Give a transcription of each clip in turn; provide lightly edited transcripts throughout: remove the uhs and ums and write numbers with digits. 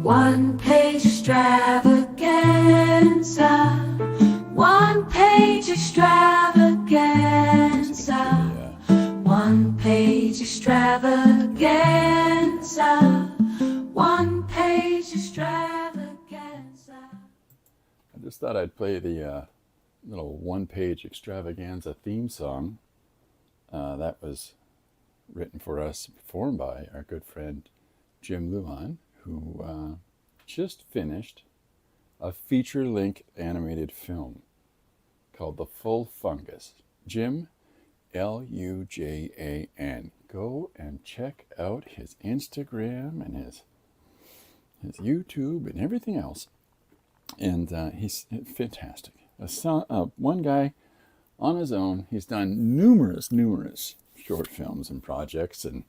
One page extravaganza. One page extravaganza. One page extravaganza. One page extravaganza. I just thought I'd play the little one-page extravaganza theme song. That was written for us, performed by our good friend Jim Luan, who just finished a feature-length animated film called The Full Fungus. Jim, Lujan. Go and check out his Instagram and his YouTube and everything else. And he's fantastic. One guy on his own. He's done numerous short films and projects, and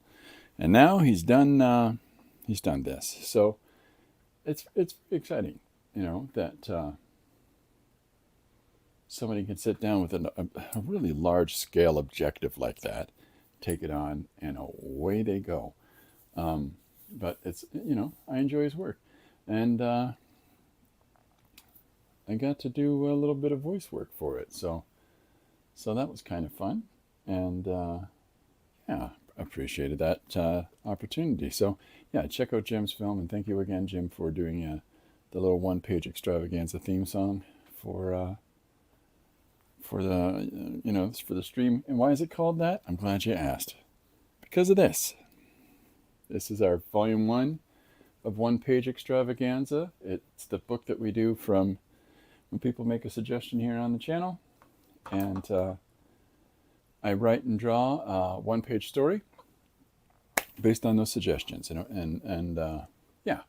now he's done this. So it's exciting, that somebody can sit down with a really large scale objective like that, take it on, and away they go. But it's I enjoy his work, and I got to do a little bit of voice work for it, so that was kind of fun, and appreciated that opportunity. So yeah, check out Jim's film, and thank you again, Jim, for doing the little one-page extravaganza theme song for the stream. And why is it called that? I'm glad you asked. Because of this. This is our volume 1 of One Page Extravaganza. It's the book that we do from when people make a suggestion here on the channel, and I write and draw a one-page story based on those suggestions, and yeah,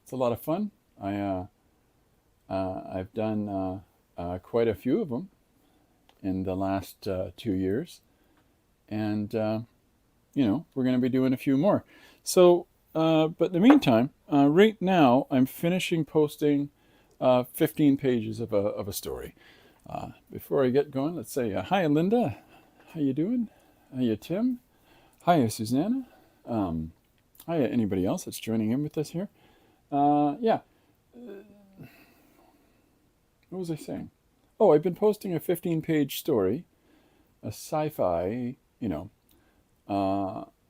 it's a lot of fun. I've done quite a few of them in the last 2 years, and we're going to be doing a few more. So, but in the meantime, right now I'm finishing posting 15 pages of a story. Before I get going, let's say hi, Linda. How you doing? Hiya, Tim. Hiya, Susanna. Hiya, anybody else that's joining in with us here. Yeah. What was I saying? Oh, I've been posting a 15-page story, a sci-fi,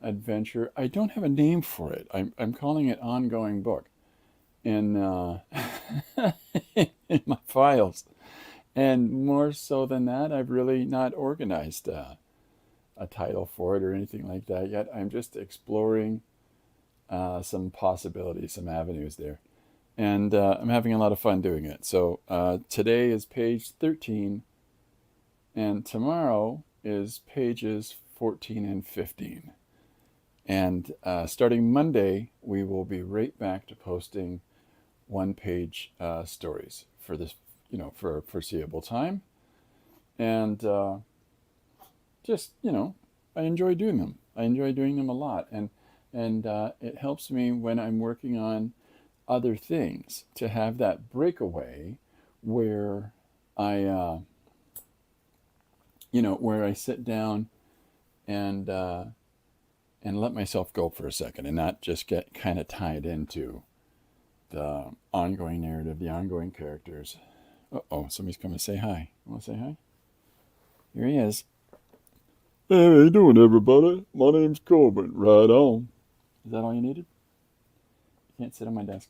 adventure. I don't have a name for it. I'm calling it ongoing book in in my files. And more so than that, I've really not organized a title for it or anything like that yet. I'm just exploring some possibilities, some avenues there. And I'm having a lot of fun doing it. So today is page 13, and tomorrow is pages 14 and 15. And starting Monday, we will be right back to posting one-page stories for this, for a foreseeable time. And just, I enjoy doing them. I enjoy doing them a lot. And it helps me when I'm working on other things to have that breakaway where I, where I sit down and let myself go for a second and not just get kind of tied into the ongoing narrative, the ongoing characters. Uh-oh, somebody's coming to say hi. You want to say hi? Here he is. Hey, how you doing, everybody? My name's Corbin. Right on. Is that all you needed? You can't sit on my desk.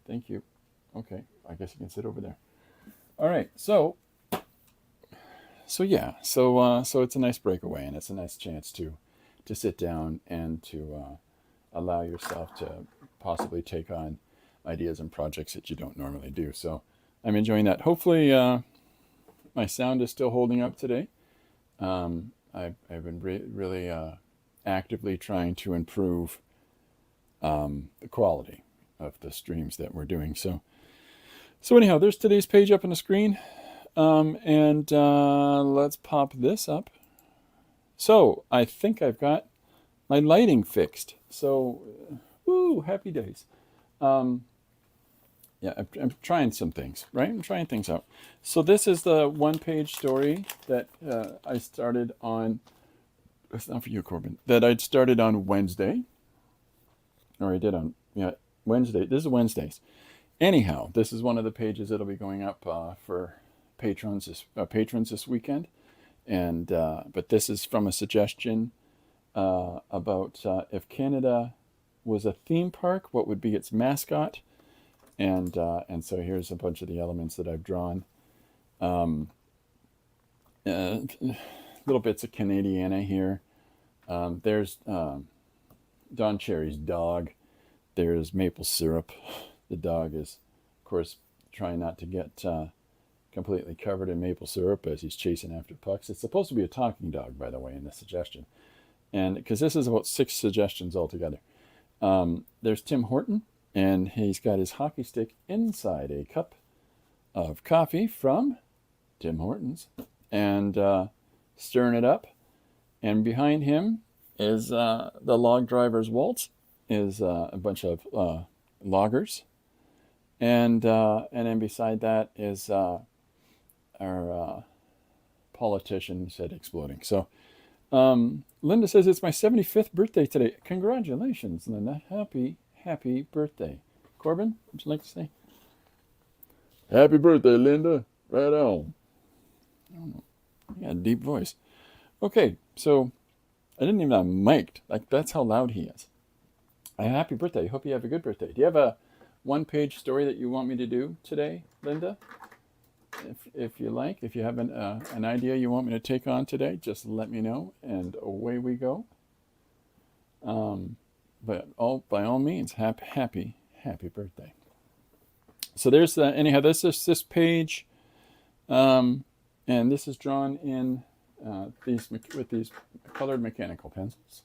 Thank you. Okay, I guess you can sit over there. All right, so yeah, so it's a nice breakaway, and it's a nice chance to sit down and to allow yourself to possibly take on ideas and projects that you don't normally do. So I'm enjoying that. Hopefully my sound is still holding up today. I've been really actively trying to improve the quality of the streams that we're doing. So anyhow, there's today's page up on the screen. And let's pop this up. So I think I've got my lighting fixed. So, woo, happy days. Yeah, I'm trying some things, right? I'm trying things out. So this is the one-page story that I started on. It's not for you, Corbin. That I'd started on Wednesday, or I did on yeah, Wednesday. This is Wednesdays. Anyhow, this is one of the pages that'll be going up for patrons this weekend. And but this is from a suggestion about if Canada was a theme park, what would be its mascot? And so here's a bunch of the elements that I've drawn. Little bits of Canadiana here. There's Don Cherry's dog. There's maple syrup. The dog is, of course, trying not to get completely covered in maple syrup as he's chasing after pucks. It's supposed to be a talking dog, by the way, in the suggestion. And because this is about 6 suggestions altogether. There's Tim Horton, and he's got his hockey stick inside a cup of coffee from Tim Hortons, and stirring it up. And behind him is the log driver's waltz, is a bunch of loggers, and then beside that is our politician said exploding. So Linda says it's my 75th birthday today. Congratulations, Linda. Happy birthday. Corbin, would you like to say? Happy birthday, Linda. Right on. He got a deep voice. Okay, so I didn't even have mic'd. Like, that's how loud he is. Happy birthday. Hope you have a good birthday. Do you have a one-page story that you want me to do today, Linda? If you like, if you have an idea you want me to take on today, just let me know, and away we go. But by all means, happy birthday. So there's anyhow. This page, and this is drawn in with these colored mechanical pencils.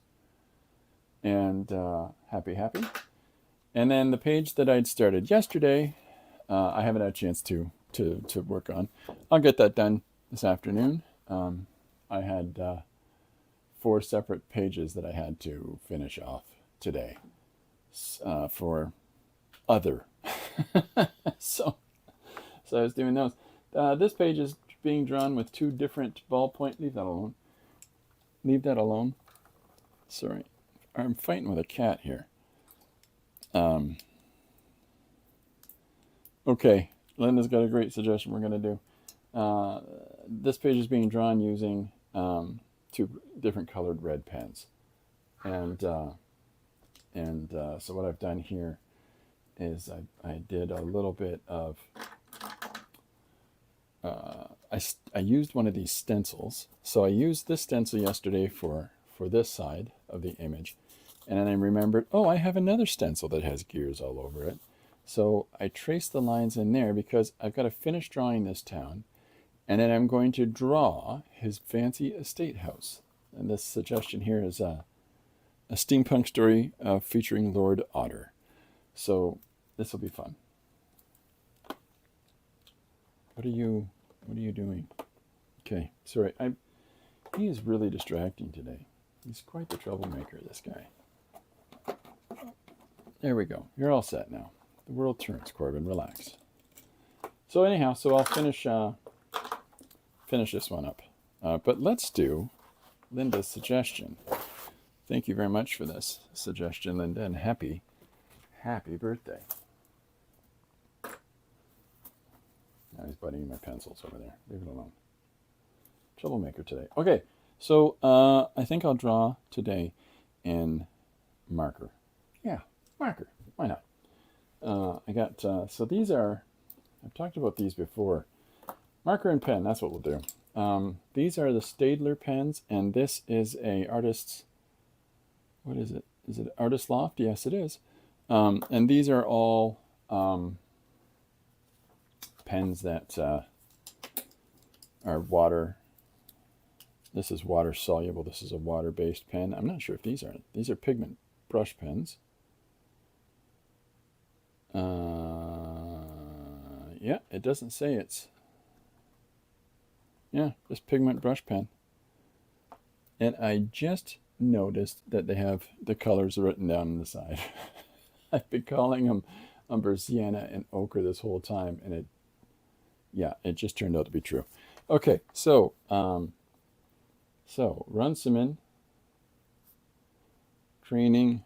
And happy. And then the page that I'd started yesterday, I haven't had a chance to work on. I'll get that done this afternoon. I had 4 separate pages that I had to finish off today for other. so I was doing those. This page is being drawn with 2 different ballpoint. Leave that alone. Sorry, I'm fighting with a cat here. Okay, Linda's got a great suggestion we're going to do. This page is being drawn using 2 different colored red pens. And so what I've done here is I did a little bit of, I used one of these stencils. So I used this stencil yesterday for this side of the image. And then I remembered, oh, I have another stencil that has gears all over it. So I traced the lines in there because I've got to finish drawing this town. And then I'm going to draw his fancy estate house. And this suggestion here is a steampunk story featuring Lord Otter. So this will be fun. What are you doing? Okay, sorry. He is really distracting today. He's quite the troublemaker, this guy. There we go. You're all set now. The world turns, Corbin. Relax. So anyhow, I'll finish this one up. But let's do Linda's suggestion. Thank you very much for this suggestion, Linda, and happy birthday. Now he's biting my pencils over there. Leave it alone. Troublemaker today. Okay, so I think I'll draw today in marker. Yeah, marker. Why not? I got, so these are, I've talked about these before. Marker and pen, that's what we'll do. These are the Staedtler pens, and this is a artist's, what is it? Is it Artist Loft? Yes, it is. And these are all pens that are water. This is water soluble. This is a water-based pen. I'm not sure if these are pigment brush pens. Yeah, it doesn't say it's. Yeah, just pigment brush pen. And I just noticed that they have the colors written down on the side. I've been calling them umber, sienna, and ochre this whole time, and it just turned out to be true. Okay, so Runciman, Training,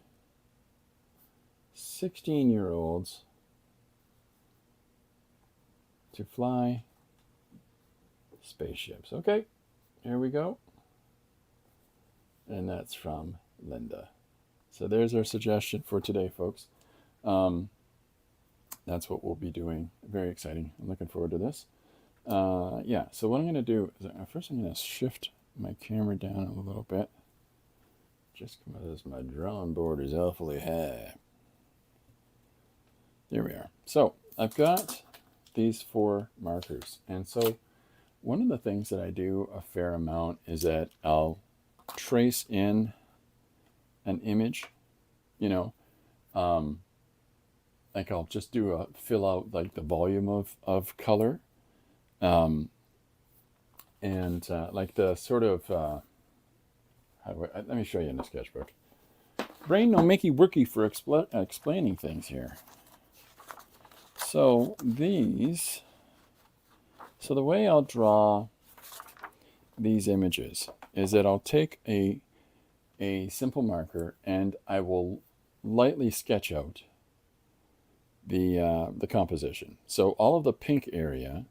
16-year-olds to fly spaceships. Okay, here we go. And that's from Linda. So there's our suggestion for today, folks. That's what we'll be doing. Very exciting. I'm looking forward to this. Yeah, so what I'm going to do is first I'm going to shift my camera down a little bit. Just because my drawing board is awfully high. There we are. So I've got these 4 markers. And so one of the things that I do a fair amount is that I'll trace in an image, you know, like I'll just fill out like the volume of color. And like the sort of, let me show you in the sketchbook. Brain no makey worky for explaining things here. So the way I'll draw these images is that I'll take a simple marker and I will lightly sketch out the composition. So all of the pink area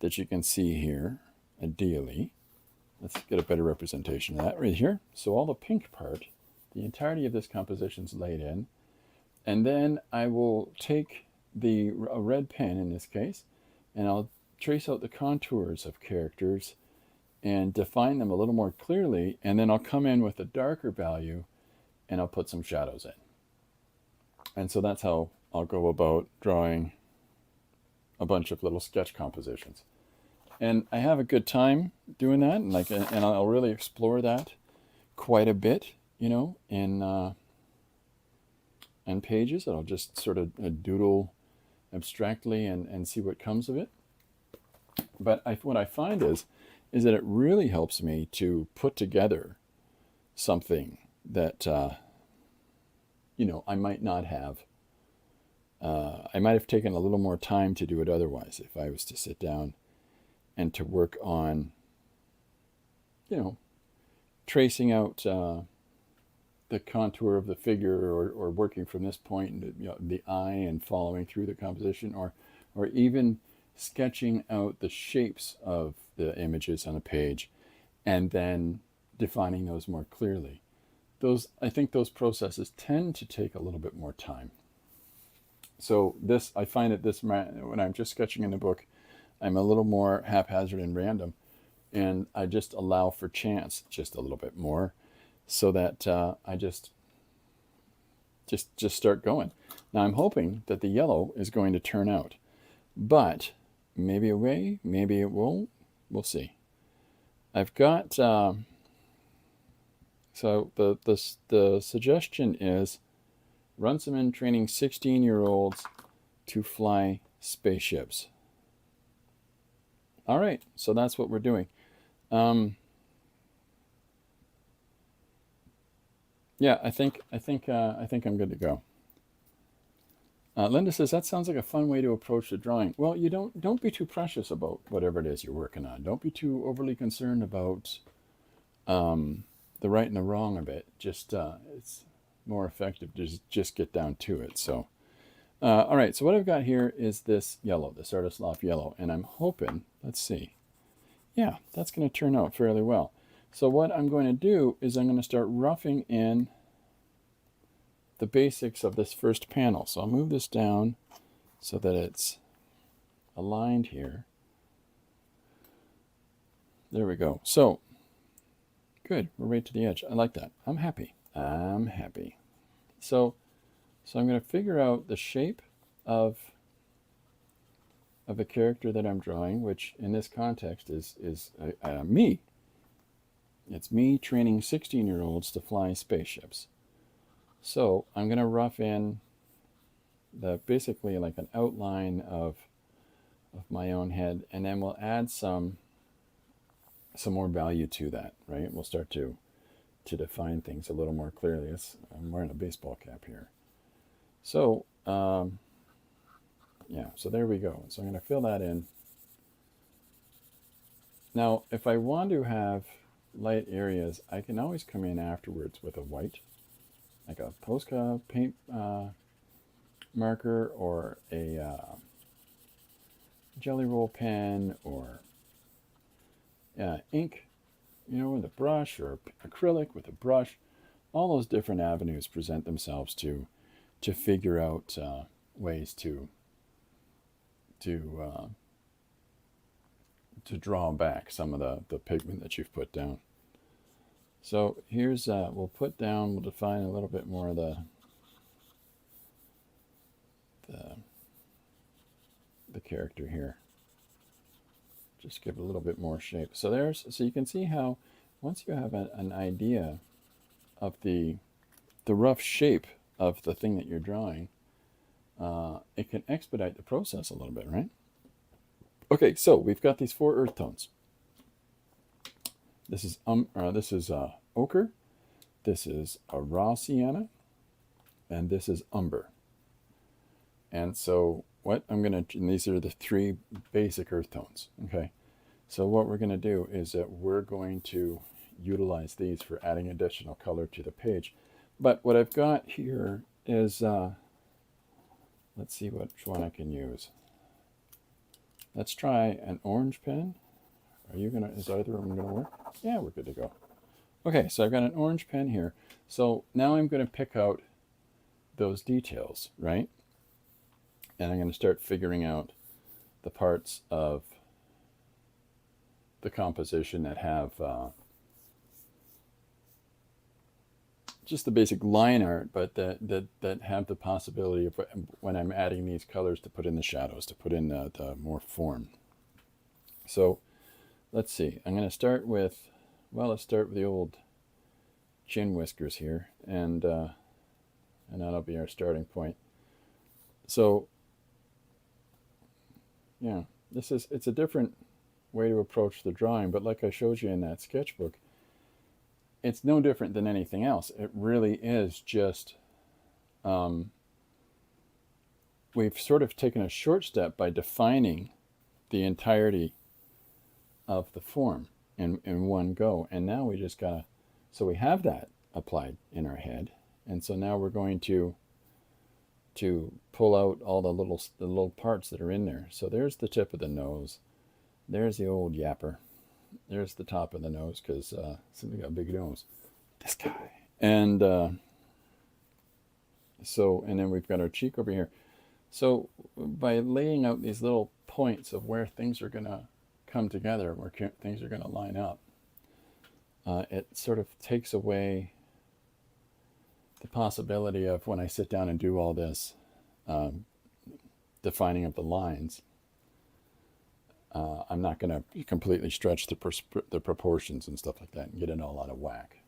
that you can see here, ideally, let's get a better representation of that right here. So all the pink part, the entirety of this composition is laid in, and then I will take a red pen in this case, and I'll trace out the contours of characters and define them a little more clearly, and then I'll come in with a darker value and I'll put some shadows in. And so that's how I'll go about drawing a bunch of little sketch compositions. And I have a good time doing that, and I'll really explore that quite a bit, you know, in pages. I'll just sort of doodle abstractly and see what comes of it. But what I find is that it really helps me to put together something that, you know, I might not have. I might have taken a little more time to do it otherwise if I was to sit down and to work on, you know, tracing out the contour of the figure, or working from this point, you know, the eye and following through the composition, or even sketching out the shapes of the images on a page and then defining those more clearly. I think those processes tend to take a little bit more time. So I find that when I'm just sketching in the book, I'm a little more haphazard and random, and I just allow for chance just a little bit more, so that I just start going. Now I'm hoping that the yellow is going to turn out, but maybe it will, maybe it won't. We'll see. I've got so the suggestion is Runciman training 16-year-olds to fly spaceships. All right, so that's what we're doing. Yeah, I think I'm good to go. Linda says that sounds like a fun way to approach the drawing. Well, you don't be too precious about whatever it is you're working on. Don't be too overly concerned about the right and the wrong of it. Just it's more effective to just get down to it. So, all right. So what I've got here is this yellow, this Artislav yellow, and I'm hoping. Let's see. Yeah, that's going to turn out fairly well. So what I'm going to do is I'm going to start roughing in the basics of this first panel. So I'll move this down so that it's aligned here. There we go. So good, we're right to the edge. I like that. I'm happy. So I'm going to figure out the shape of a character that I'm drawing, which in this context is me. It's me training 16-year-olds to fly spaceships. So I'm going to rough in basically like an outline of my own head, and then we'll add some more value to that, right? We'll start to define things a little more clearly. I'm wearing a baseball cap here. So, yeah, so there we go. So I'm going to fill that in. Now, if I want to have light areas, I can always come in afterwards with a white, like a Posca paint marker or a jelly roll pen or ink, with a brush, or acrylic with a brush. All those different avenues present themselves to figure out ways to draw back some of the pigment that you've put down. So here's we'll define a little bit more of the character here. Just give it a little bit more shape. So you can see how once you have an idea of the rough shape of the thing that you're drawing, it can expedite the process a little bit, right? Okay, so we've got these 4 earth tones. This is ochre, this is a raw sienna, and this is umber. And so and these are the 3 basic earth tones, okay? So what we're going to do is that we're going to utilize these for adding additional color to the page. But what I've got here is, let's see which one I can use. Let's try an orange pen. Is either of them going to work? Yeah, we're good to go. Okay, so I've got an orange pen here. So now I'm going to pick out those details, right? And I'm going to start figuring out the parts of the composition that have just the basic line art, but that have the possibility of, when I'm adding these colors, to put in the shadows, to put in the more form. So let's see. I'm going to start with, let's start with the old chin whiskers here, and that'll be our starting point. So yeah, it's a different way to approach the drawing, but like I showed you in that sketchbook, it's no different than anything else. It really is just, we've sort of taken a short step by defining the entirety of the form in one go, and now we just gotta, so we have that applied in our head, and so now we're going to pull out all the little parts that are in there. So there's the tip of the nose, there's the old yapper, there's the top of the nose, because somebody got a big nose, this guy, and and then we've got our cheek over here. So by laying out these little points of where things are going to come together, where things are going to line up, it sort of takes away the possibility of, when I sit down and do all this defining of the lines, I'm not going to completely stretch the proportions and stuff like that and get it all out of whack.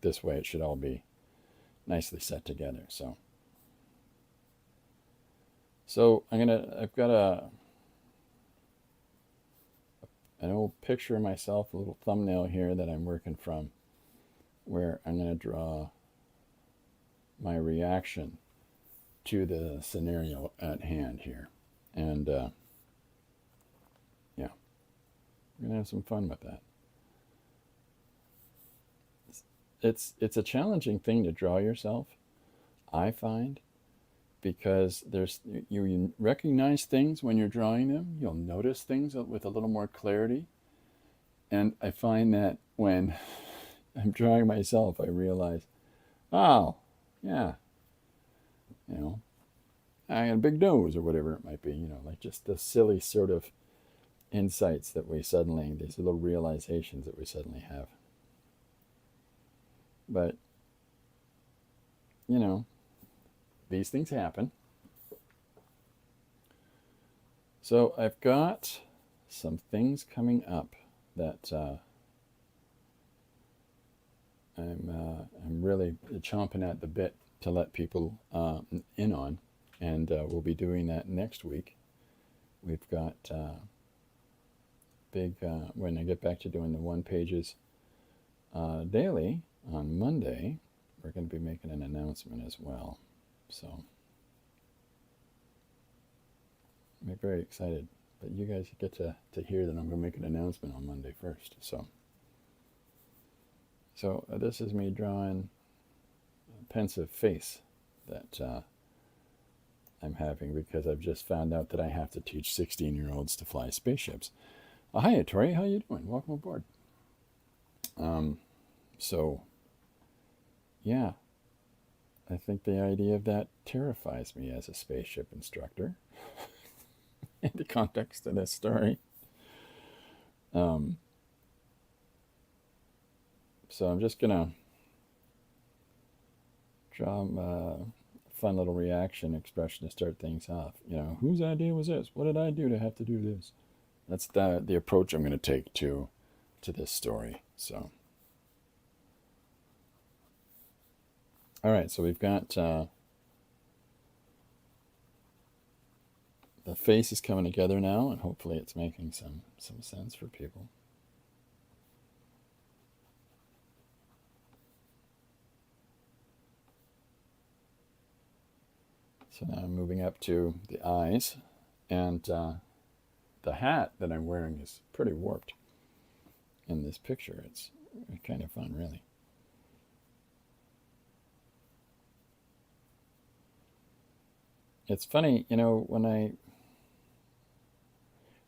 This way it should all be nicely set together. So I've got an old picture of myself, a little thumbnail here that I'm working from, where I'm going to draw my reaction to the scenario at hand here. And yeah, we're going to have some fun with that. It's a challenging thing to draw yourself, I find, because you recognize things when you're drawing them. You'll notice things with a little more clarity. And I find that when I'm drawing myself, I realize, oh, yeah, I got a big nose, or whatever it might be, like just the silly sort of insights that these little realizations that we suddenly have. But, these things happen. So I've got some things coming up that I'm really chomping at the bit to let people in on, and we'll be doing that next week. We've got when I get back to doing the 1 pages daily on Monday, we're going to be making an announcement as well. So I'm very excited, but you guys get to hear that I'm going to make an announcement on Monday first. So this is me drawing a pensive face that I'm having because I've just found out that I have to teach 16-year-olds to fly spaceships. Hi, Tori. How you doing? Welcome aboard. So, yeah, I think the idea of that terrifies me as a spaceship instructor in the context of this story. So I'm just going to draw a fun little reaction expression to start things off. Whose idea was this? What did I do to have to do this? That's the approach I'm going to take to this story. So, all right. So we've got the face is coming together now, and hopefully it's making some sense for people. So now I'm moving up to the eyes, and the hat that I'm wearing is pretty warped in this picture. It's kind of fun, really. It's funny, when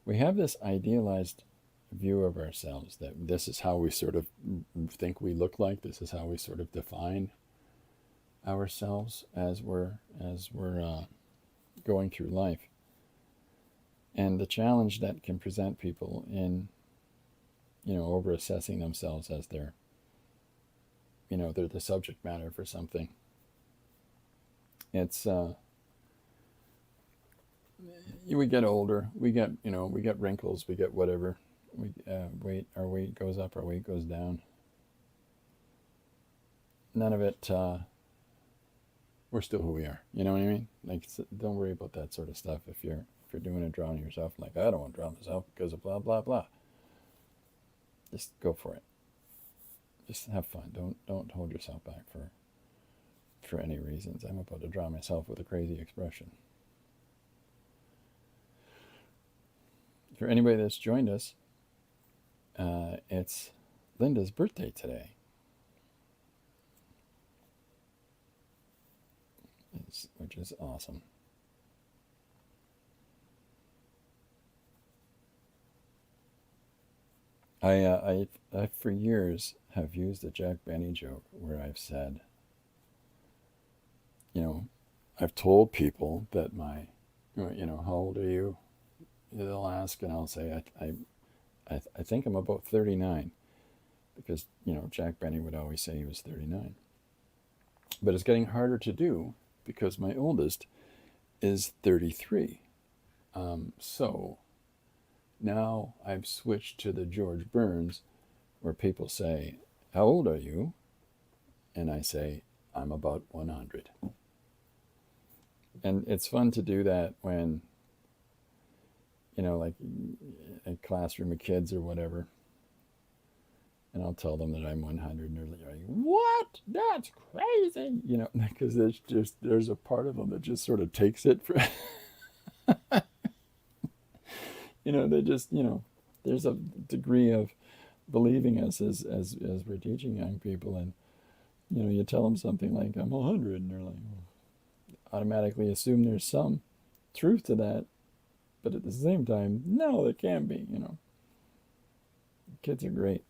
we have this idealized view of ourselves, that this is how we sort of think we look like, this is how we sort of define ourselves as we're going through life. And the challenge that can present people in over assessing themselves as they're the subject matter for something. It's we get older, we get wrinkles, we get whatever, our weight goes up, our weight goes down. None of it we're still who we are. You know what I mean? Like, don't worry about that sort of stuff. If you're doing a drawing of yourself, like, I don't want to draw myself because of blah blah blah. Just go for it. Just have fun. Don't hold yourself back for any reasons. I'm about to draw myself with a crazy expression. For anybody that's joined us, it's Linda's birthday today. Which is awesome. I for years have used a Jack Benny joke where I've said, I've told people that how old are you? They'll ask, and I'll say, I think I'm about 39, because Jack Benny would always say he was 39. But it's getting harder to do because my oldest is 33. So now I've switched to the George Burns, where people say, how old are you? And I say, I'm about 100. And it's fun to do that when, like a classroom of kids or whatever. And I'll tell them that I'm 100, and they're like, what? That's crazy. Because there's a part of them that just sort of takes it for, they just, there's a degree of believing us as we're teaching young people. And, you tell them something like, I'm 100, and they're like, automatically assume there's some truth to that. But at the same time, no, there can't be, Kids are great.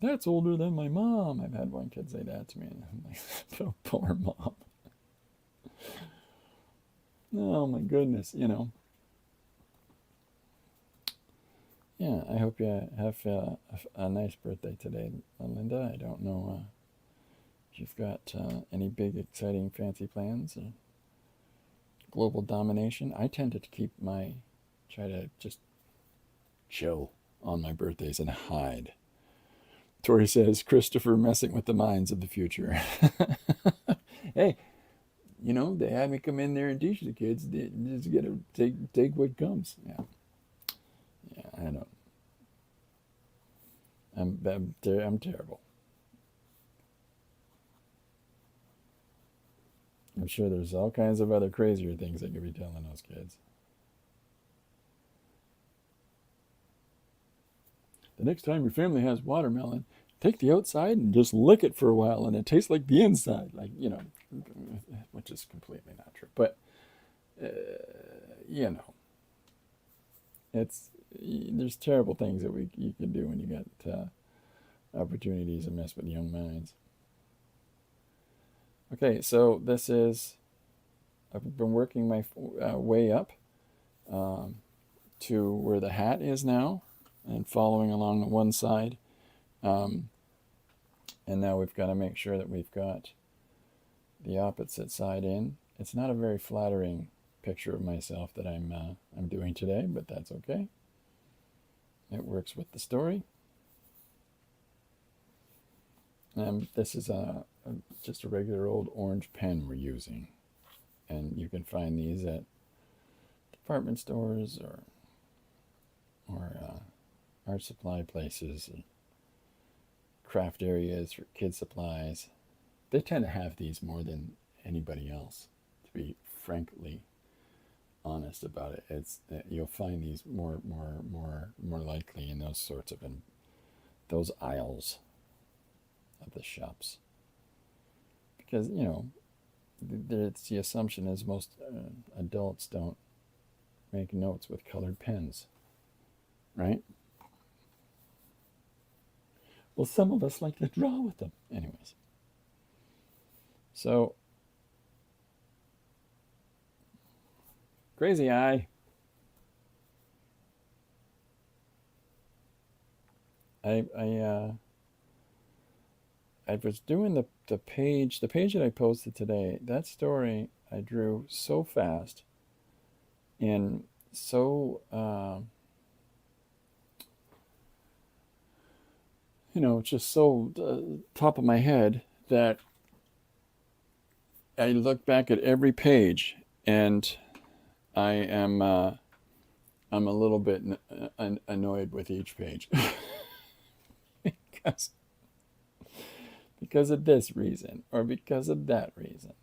That's older than my mom. I've had one kid say that to me, and I'm like, oh, poor mom. Oh my goodness, Yeah, I hope you have a nice birthday today, Linda. I don't know if you've got any big, exciting, fancy plans or global domination. I tend to try to just chill on my birthdays and hide. Tori says, Christopher messing with the minds of the future. Hey, they had me come in there and teach the kids. They just got to take what comes. Yeah, I don't. I'm terrible. I'm sure there's all kinds of other crazier things I could be telling those kids. The next time your family has watermelon, take the outside and just lick it for a while, and it tastes like the inside, like, which is completely not true. But uh, you know, there's terrible things that you can do when you get opportunities to mess with young minds. Okay, so I've been working my way up to where the hat is now, and following along one side. And now we've got to make sure that we've got the opposite side in. It's not a very flattering picture of myself that I'm doing today, but that's okay. It works with the story. This is just a regular old orange pen we're using, and you can find these at department stores or art supply places, craft areas for kid supplies. They tend to have these more than anybody else, to be frankly honest about it. You'll find these more likely in those sorts of those aisles of the shops, because it's the assumption is most adults don't make notes with colored pens, right? Well, some of us like to draw with them. Anyways. So, crazy eye. I was doing the page that I posted today. That story I drew so fast and so just so top of my head that I look back at every page and I'm a little bit annoyed with each page because of this reason or because of that reason.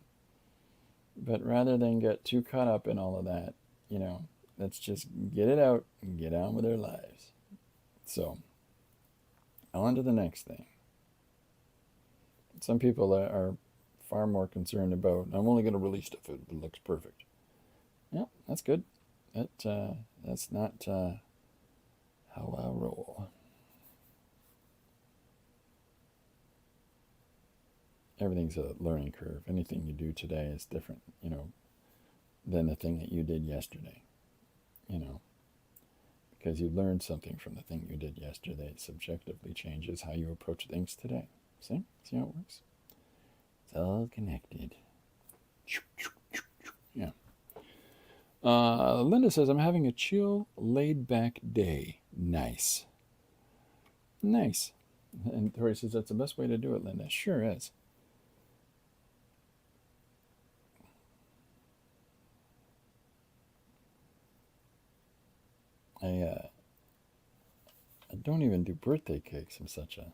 But rather than get too caught up in all of that, let's just get it out and get on with our lives. So, on to the next thing. Some people are far more concerned about, I'm only going to release stuff if it looks perfect. Yeah, that's good. That's not how I roll. Everything's a learning curve. Anything you do today is different, than the thing that you did yesterday. Because you learned something from the thing you did yesterday. It subjectively changes how you approach things today. See how it works? It's all connected. Yeah. Linda says, I'm having a chill, laid-back day. Nice. Nice. And Tori says, that's the best way to do it, Linda. Sure is. I don't even do birthday cakes. I'm such a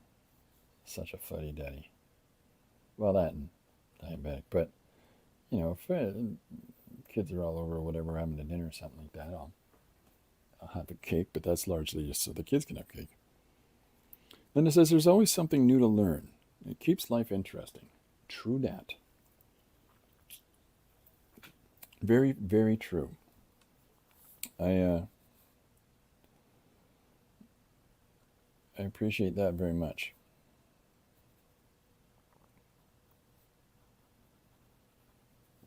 fuddy-duddy. Well, that and diabetic. But, if kids are all over or whatever, having a dinner or something like that, I'll have a cake, but that's largely just so the kids can have cake. Linda says, there's always something new to learn. It keeps life interesting. True that. Very, very true. I appreciate that very much.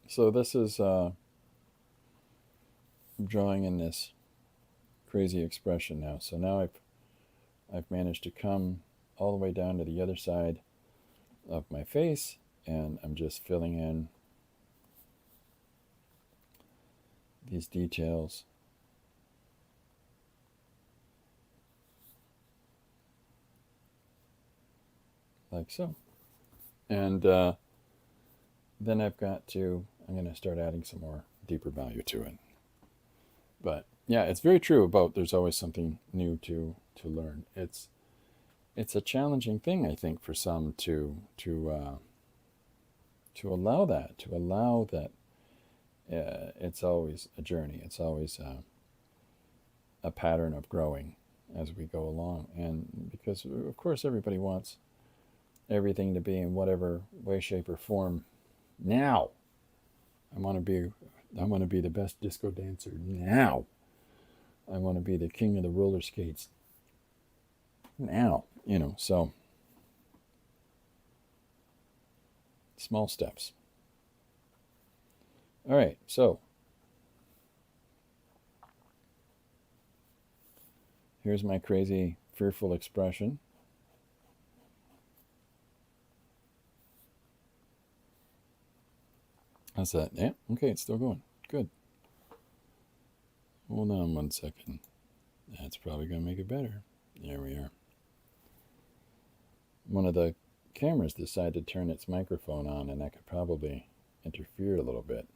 So this is drawing in this crazy expression now. So now I've managed to come all the way down to the other side of my face, and I'm just filling in these details. Like so. And then I'm going to start adding some more deeper value to it. But yeah, it's very true about there's always something new to learn. It's a challenging thing, I think, for some to allow that it's always a journey. It's always a pattern of growing as we go along. And because, of course, everybody wants everything to be in whatever way, shape, or form now. I want to be the best disco dancer now. I want to be the king of the roller skates now. So small steps. All right, so here's my crazy, fearful expression. How's that? Yeah, okay, it's still going. Good. Hold on 1 second. That's probably going to make it better. There we are. One of the cameras decided to turn its microphone on, and that could probably interfere a little bit.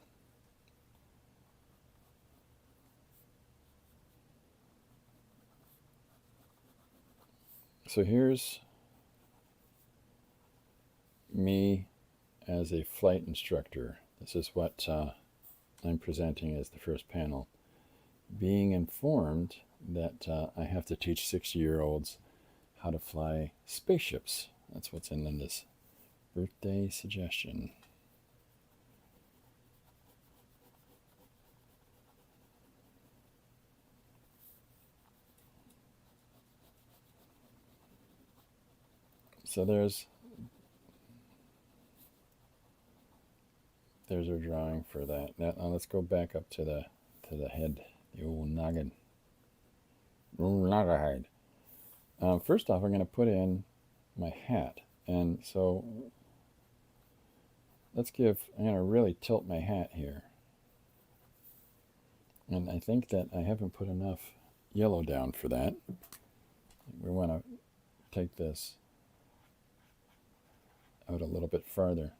So here's me as a flight instructor. This is what I'm presenting as the first panel. Being informed that I have to teach 6-year-olds how to fly spaceships. That's what's in this birthday suggestion. So there's our drawing for that. Now let's go back up to the head, the old noggin. Noggin. First off, I'm going to put in my hat, and so I'm going to really tilt my hat here. And I think that I haven't put enough yellow down for that. We want to take this out a little bit farther.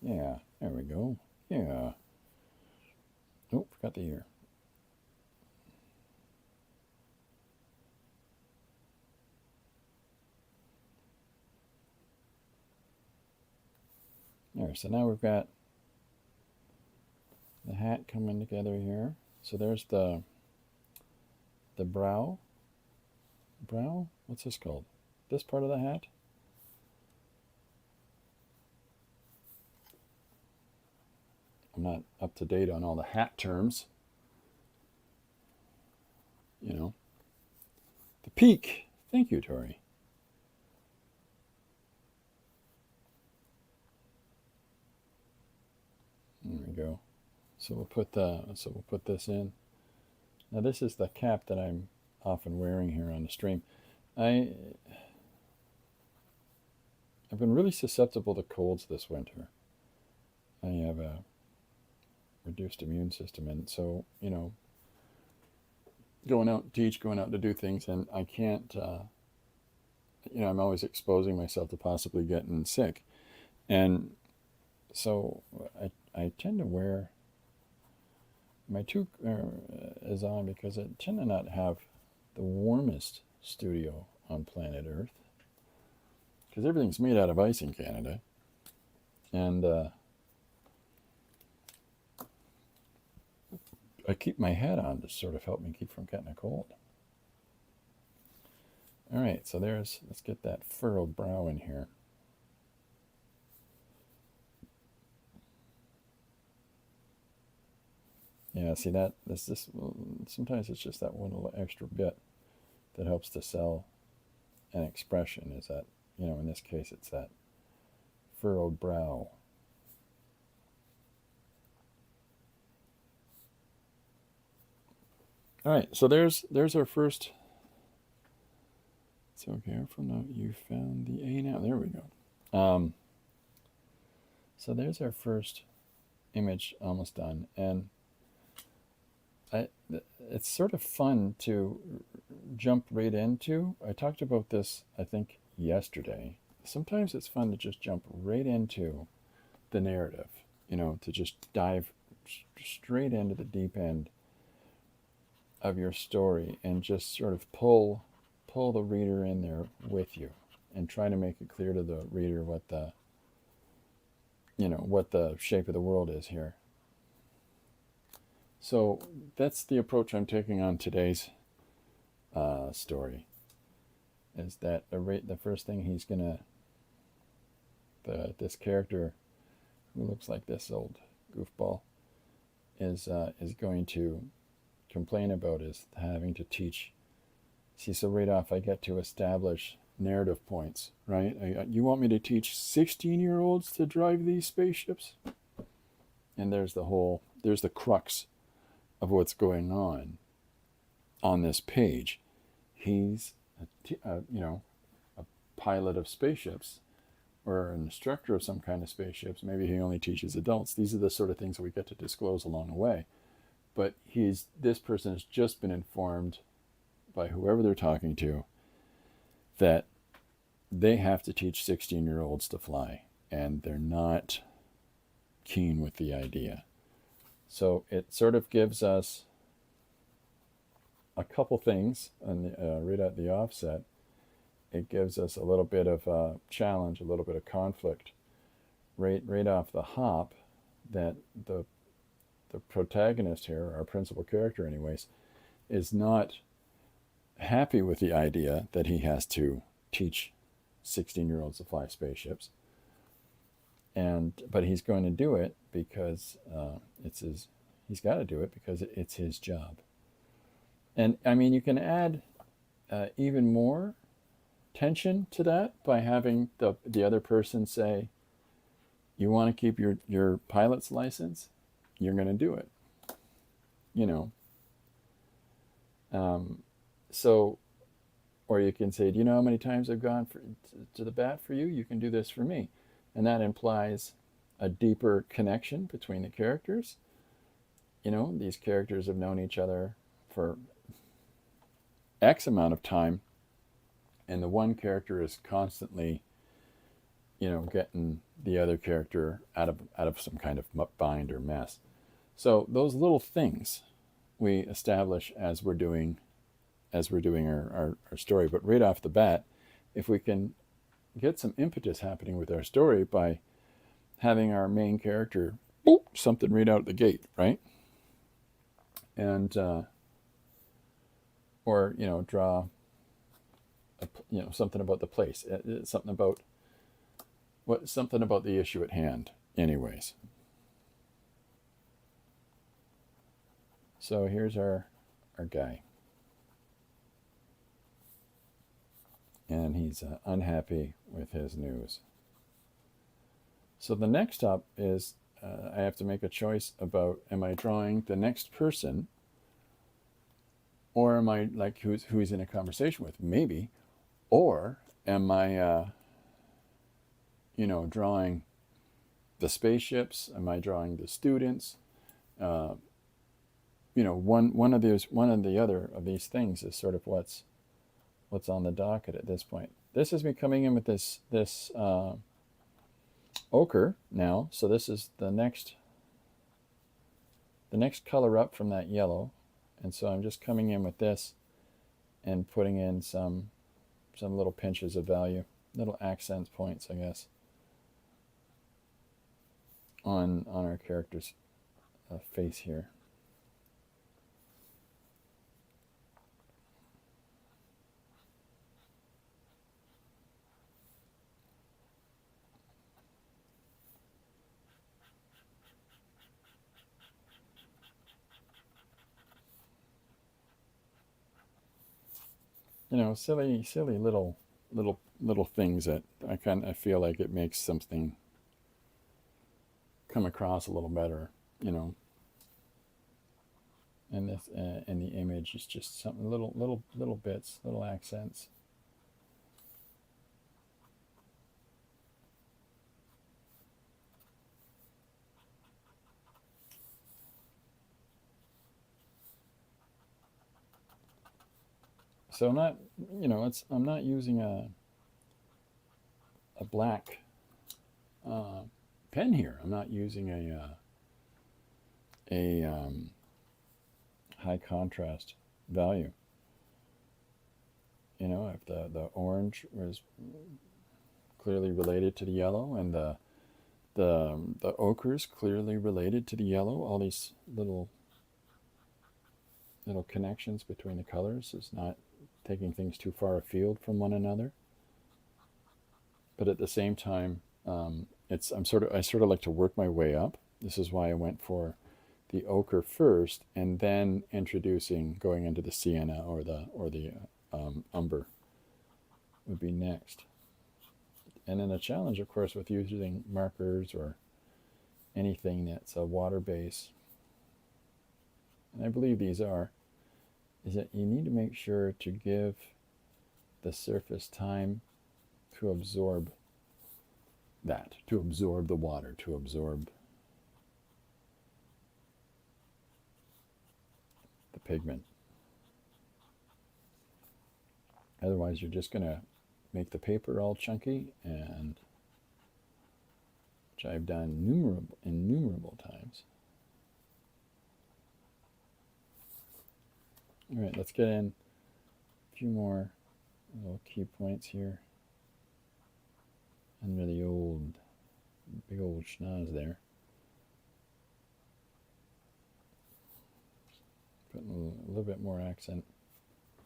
Yeah, there we go. Yeah. Oh, forgot the ear. There, so now we've got the hat coming together here. So there's the brow. Brow? What's this called? This part of the hat? I'm not up to date on all the hat terms. The peak. Thank you, Tori. There we go. So we'll put this in. Now this is the cap that I'm often wearing here on the stream. I've been really susceptible to colds this winter. I have a reduced immune system, and so going out to teach, going out to do things, and I can't. I'm always exposing myself to possibly getting sick, and so I tend to wear my toque is on because I tend to not have the warmest studio on planet Earth because everything's made out of ice in Canada, and I keep my hat on to sort of help me keep from getting a cold. All right, so let's get that furrowed brow in here. Yeah, see that? Sometimes it's just that one little extra bit that helps to sell an expression. Is that, in this case, it's that furrowed brow. All right, so there's our first. So careful, no, you found the A now. There we go. So there's our first image almost done, and it's sort of fun to jump right into. I talked about this, I think, yesterday. Sometimes it's fun to just jump right into the narrative, to just dive straight into the deep end of your story and just sort of pull the reader in there with you and try to make it clear to the reader what the shape of the world is here. So that's the approach I'm taking on today's story. Is that the first thing he's gonna this character who looks like this old goofball is going to complain about is having to teach. See, so right off I get to establish narrative points, right? You want me to teach 16-year-olds to drive these spaceships? And there's the crux of what's going on this page. He's a pilot of spaceships, or an instructor of some kind of spaceships. Maybe he only teaches adults. These are the sort of things that we get to disclose along the way. But this person has just been informed by whoever they're talking to that they have to teach 16-year-olds to fly, and they're not keen with the idea. So it sort of gives us a couple things, and right at the offset, it gives us a little bit of a challenge, a little bit of conflict, right off the hop, that the protagonist here, our principal character, anyways, is not happy with the idea that he has to teach 16-year-olds to fly spaceships, but he's going to do it because he's got to do it because it's his job. And I mean, you can add even more tension to that by having the other person say, you want to keep your pilot's license, you're going to do it, so, or you can say, do you know how many times I've gone to the bat for you? You can do this for me. And that implies a deeper connection between the characters. These characters have known each other for X amount of time, and the one character is constantly, getting the other character out of some kind of bind or mess. So those little things we establish as we're doing our story. But right off the bat, if we can get some impetus happening with our story by having our main character something right out the gate, right? And or draw something about the place, something about the issue at hand, anyways. So here's our guy, and he's unhappy with his news. So the next step is I have to make a choice about, am I drawing the next person, or am I like who he's in a conversation with, maybe, or am I drawing the spaceships? Am I drawing the students? One of the other of these things is sort of what's on the docket at this point. This is me coming in with this ochre now. So this is the next color up from that yellow, and so I'm just coming in with this and putting in some little pinches of value, little accent points, I guess, on our character's face here. Silly little things that I feel like it makes something come across a little better, and this and the image is just something little bits, little accents. So I'm not using a black pen here. I'm not using a high contrast value. If the orange was clearly related to the yellow, and the ochre is clearly related to the yellow, all these little little connections between the colors. It's not taking things too far afield from one another. But at the same time, I sort of like to work my way up. This is why I went for the ochre first, and then going into the sienna or the umber would be next. And then the challenge, of course, with using markers or anything that's a water base, and I believe these are, is that you need to make sure to give the surface time to absorb to absorb the water, to absorb the pigment. Otherwise, you're just going to make the paper all chunky, and which I've done innumerable times. All right, let's get in a few more little key points here under the big old schnoz there. Putting a little bit more accent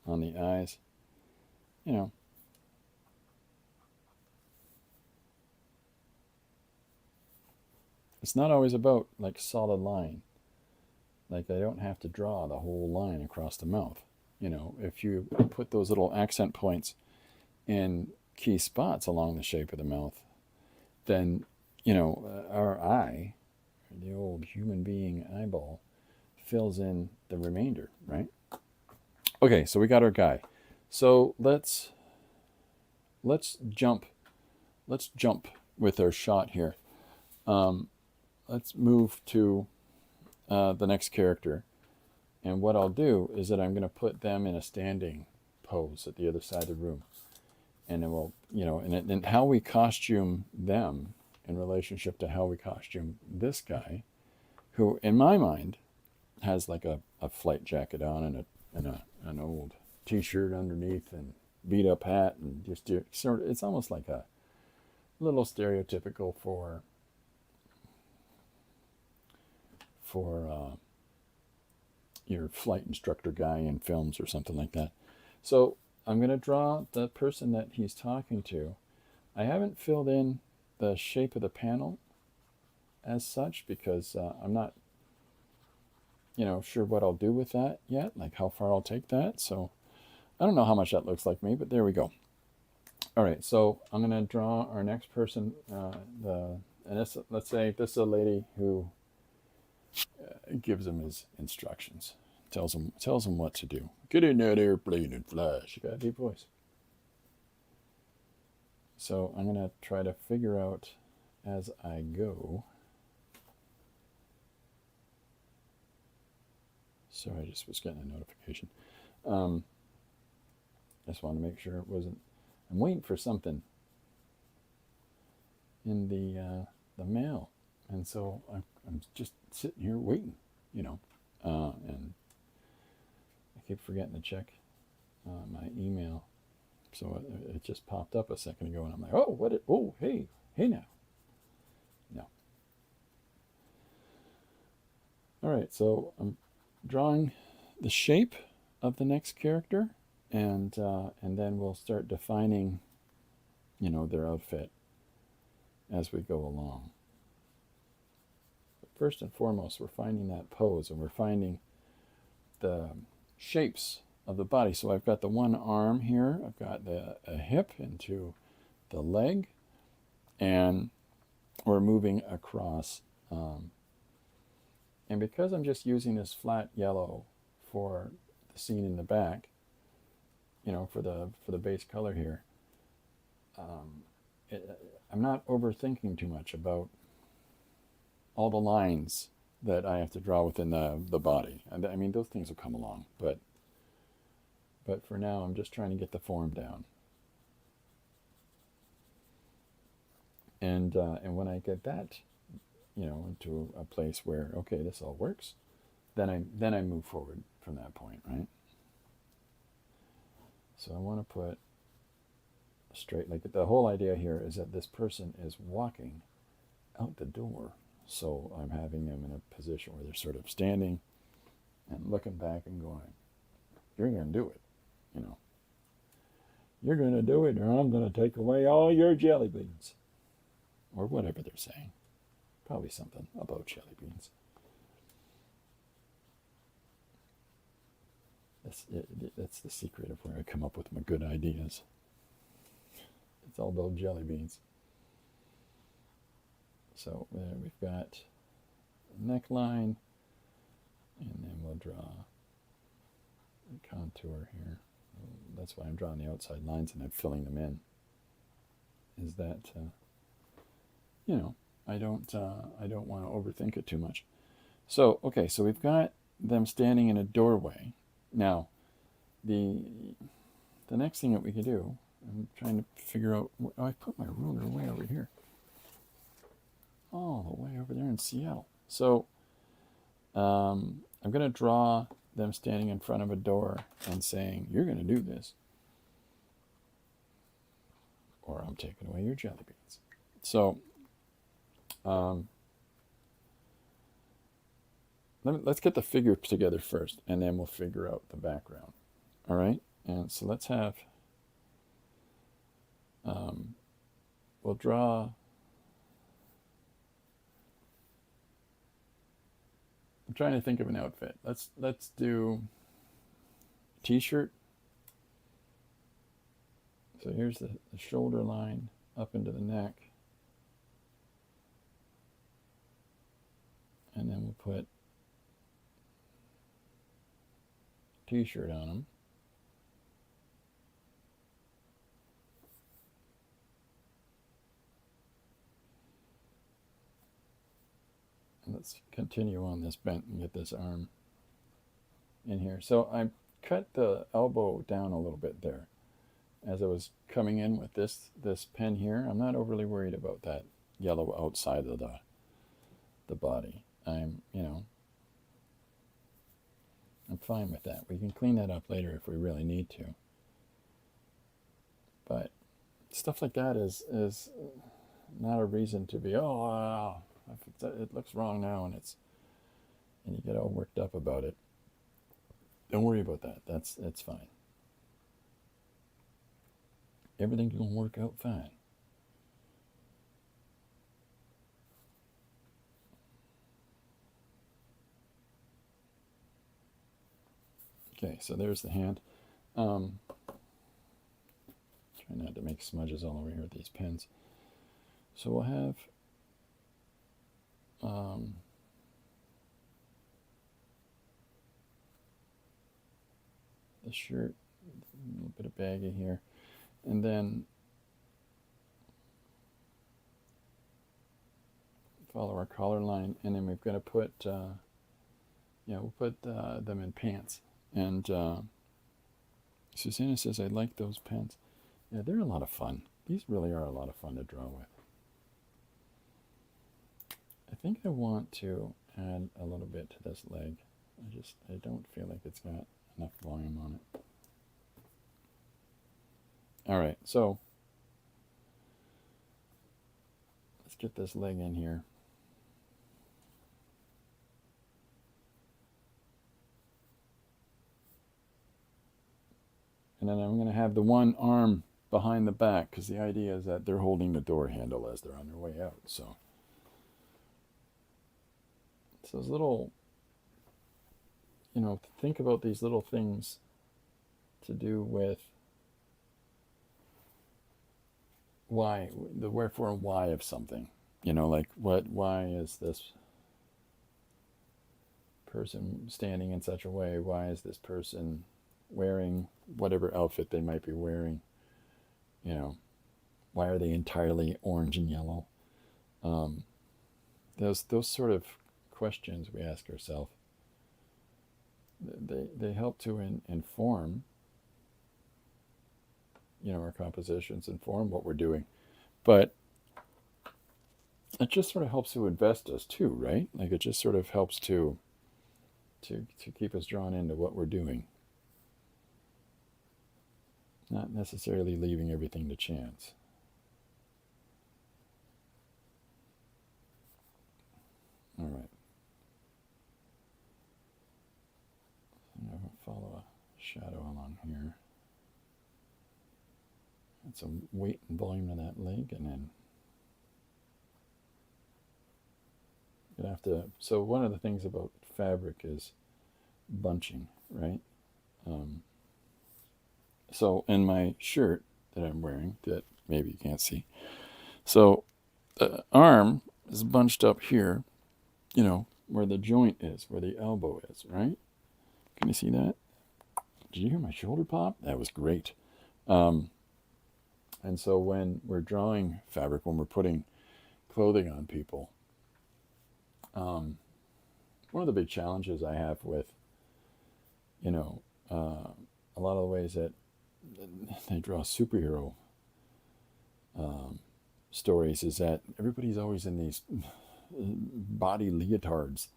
on the eyes. You know, it's not always about like solid line. Like I don't have to draw the whole line across the mouth. You know, if you put those little accent points in key spots along the shape of the mouth, then, you know, our eye, the old human being eyeball, fills in the remainder, right? Okay, so we got our guy. So let's jump with our shot here. Let's move to the next character, and what I'll do is that I'm going to put them in a standing pose at the other side of the room, and then we'll, you know, and how we costume them in relationship to how we costume this guy, who in my mind has like a flight jacket on and an old t-shirt underneath and beat up hat, and just sort of, it's almost like a little stereotypical for your flight instructor guy in films or something like that. So I'm going to draw the person that he's talking to. I haven't filled in the shape of the panel as such because I'm not, you know, sure what I'll do with that yet, like how far I'll take that. So I don't know how much that looks like me, but there we go. All right, so I'm going to draw our next person. Let's say this is a lady who gives him his instructions, tells him what to do. Get in that airplane and fly. She got a deep voice. So I'm going to try to figure out as I go. Sorry, I just was getting a notification. Just want to make sure it wasn't. I'm waiting for something in the mail, and so I'm just sitting here waiting, you know, and I keep forgetting to check my email. So it just popped up a second ago, and I'm like, oh, hey now. No. All right, so I'm drawing the shape of the next character, and then we'll start defining, you know, their outfit as we go along. But first and foremost, we're finding that pose, and we're finding the shapes of the body. So I've got the one arm here, I've got a hip into the leg, and we're moving across. And because I'm just using this flat yellow for the scene in the back, you know, for the base color here, I'm not overthinking too much about all the lines that I have to draw within the body. I mean, those things will come along, but for now, I'm just trying to get the form down. And when I get that, you know, into a place where, okay, this all works, then I move forward from that point, right? So I want to put straight, like the whole idea here is that this person is walking out the door. So I'm having them in a position where they're sort of standing and looking back and going, you're going to do it, you know. You're going to do it or I'm going to take away all your jelly beans. Or whatever they're saying. Probably something about jelly beans. That's the secret of where I come up with my good ideas. It's all about jelly beans. So there we've got a neckline, and then we'll draw a contour here. That's why I'm drawing the outside lines and I'm filling them in. Is that you know, I don't want to overthink it too much. So okay, so we've got them standing in a doorway. Now, the next thing that we can do, I'm trying to figure out. Oh, I put my ruler way over here. Oh, the way over there in Seattle. So I'm going to draw them standing in front of a door and saying, "You're going to do this, or I'm taking away your jelly beans." So let's get the figure together first, and then we'll figure out the background. All right? And so let's have, we'll draw, I'm trying to think of an outfit. Let's do t-shirt. So here's the shoulder line up into the neck. And then we'll put t-shirt on them. And let's continue on this bent and get this arm in here. So I cut the elbow down a little bit there as I was coming in with this pen here. I'm not overly worried about that yellow outside of the body. I'm fine with that. We can clean that up later if we really need to. But stuff like that is not a reason to be, it looks wrong now, and you get all worked up about it. Don't worry about that. That's fine. Everything's gonna work out fine. Okay, so there's the hand. Try not to make smudges all over here with these pens. So we'll have the shirt, a little bit of baggy here, and then follow our collar line, and then we've got to put, we'll put them in pants. And Susanna says, I like those pens. Yeah, they're a lot of fun. These really are a lot of fun to draw with. I think I want to add a little bit to this leg. I don't feel like it's got enough volume on it. All right, so let's get this leg in here. And then I'm going to have the one arm behind the back, because the idea is that they're holding the door handle as they're on their way out. So it's those little, think about these little things to do with why, the wherefore and why of something. Like why is this person standing in such a way? Why is this person wearing whatever outfit they might be wearing? Why are they entirely orange and yellow? Those sort of questions we ask ourselves, they help to inform our compositions, inform what we're doing, but it just sort of helps to invest us too, right? Like it just sort of helps to keep us drawn into what we're doing. Not necessarily leaving everything to chance. All right. shadow along here. Add some weight and volume to that leg, and then you're gonna have to. So one of the things about fabric is bunching, right? So in my shirt that I'm wearing, that maybe you can't see, so the arm is bunched up here, where the joint is, where the elbow is, right? Can you see that? Did you hear my shoulder pop? That was great. And so when we're drawing fabric, when we're putting clothing on people, one of the big challenges I have with, a lot of the ways that they draw superhero stories is that everybody's always in these body leotards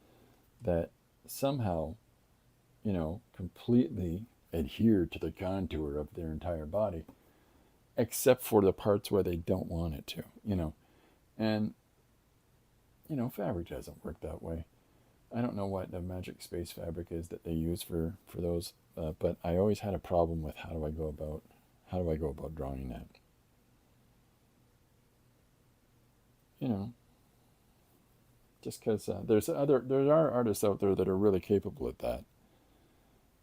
that somehow, completely adhere to the contour of their entire body, except for the parts where they don't want it to, And, fabric doesn't work that way. I don't know what the magic space fabric is that they use for those, but I always had a problem with how do I go about drawing that. Just because there are artists out there that are really capable at that.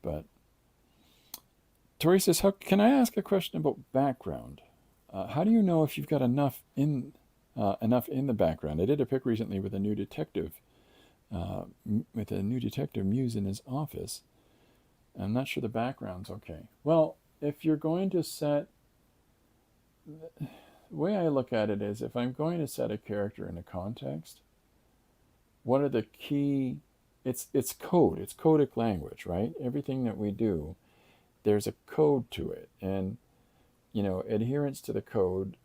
But Tori says, "How can I ask a question about background? How do you know if you've got enough in the background?" I did a pic recently with a new detective muse in his office. I'm not sure the background's okay. Well, if you're going to set, the way I look at it is, if I'm going to set a character in a context, what are the key? It's code. It's codic language, right? Everything that we do, there's a code to it, and adherence to the code.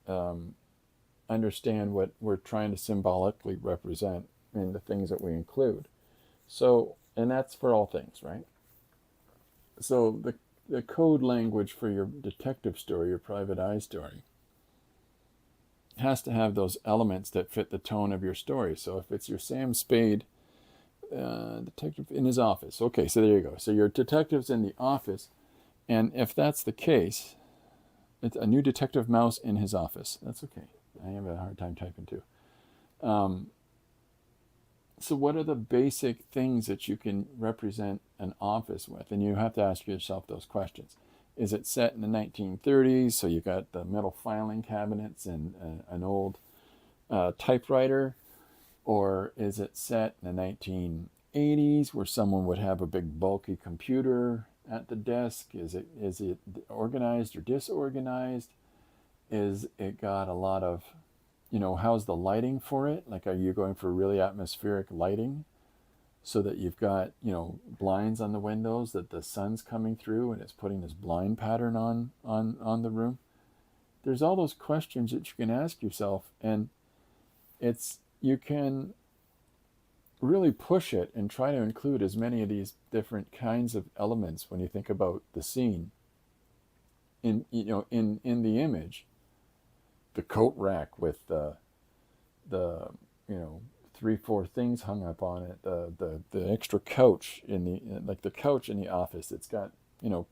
Understand what we're trying to symbolically represent in the things that we include. So, and that's for all things, right? So the code language for your detective story, your private eye story, has to have those elements that fit the tone of your story. So if it's your Sam Spade detective in his office, okay, so there you go. So your detective's in the office, and if that's the case, it's a new detective mouse in his office. That's okay. I have a hard time typing too. So what are the basic things that you can represent an office with? And you have to ask yourself those questions. Is it set in the 1930s? So you got the metal filing cabinets and an old typewriter? Or is it set in the 1980s where someone would have a big bulky computer at the desk? Is it organized or disorganized? Is it got a lot of, how's the lighting for it? Like, are you going for really atmospheric lighting so that you've got, blinds on the windows that the sun's coming through and it's putting this blind pattern on the room? There's all those questions that you can ask yourself, and you can really push it and try to include as many of these different kinds of elements when you think about the scene in the image. The coat rack with the 3-4 things hung up on it, the extra couch the couch in the office, it's got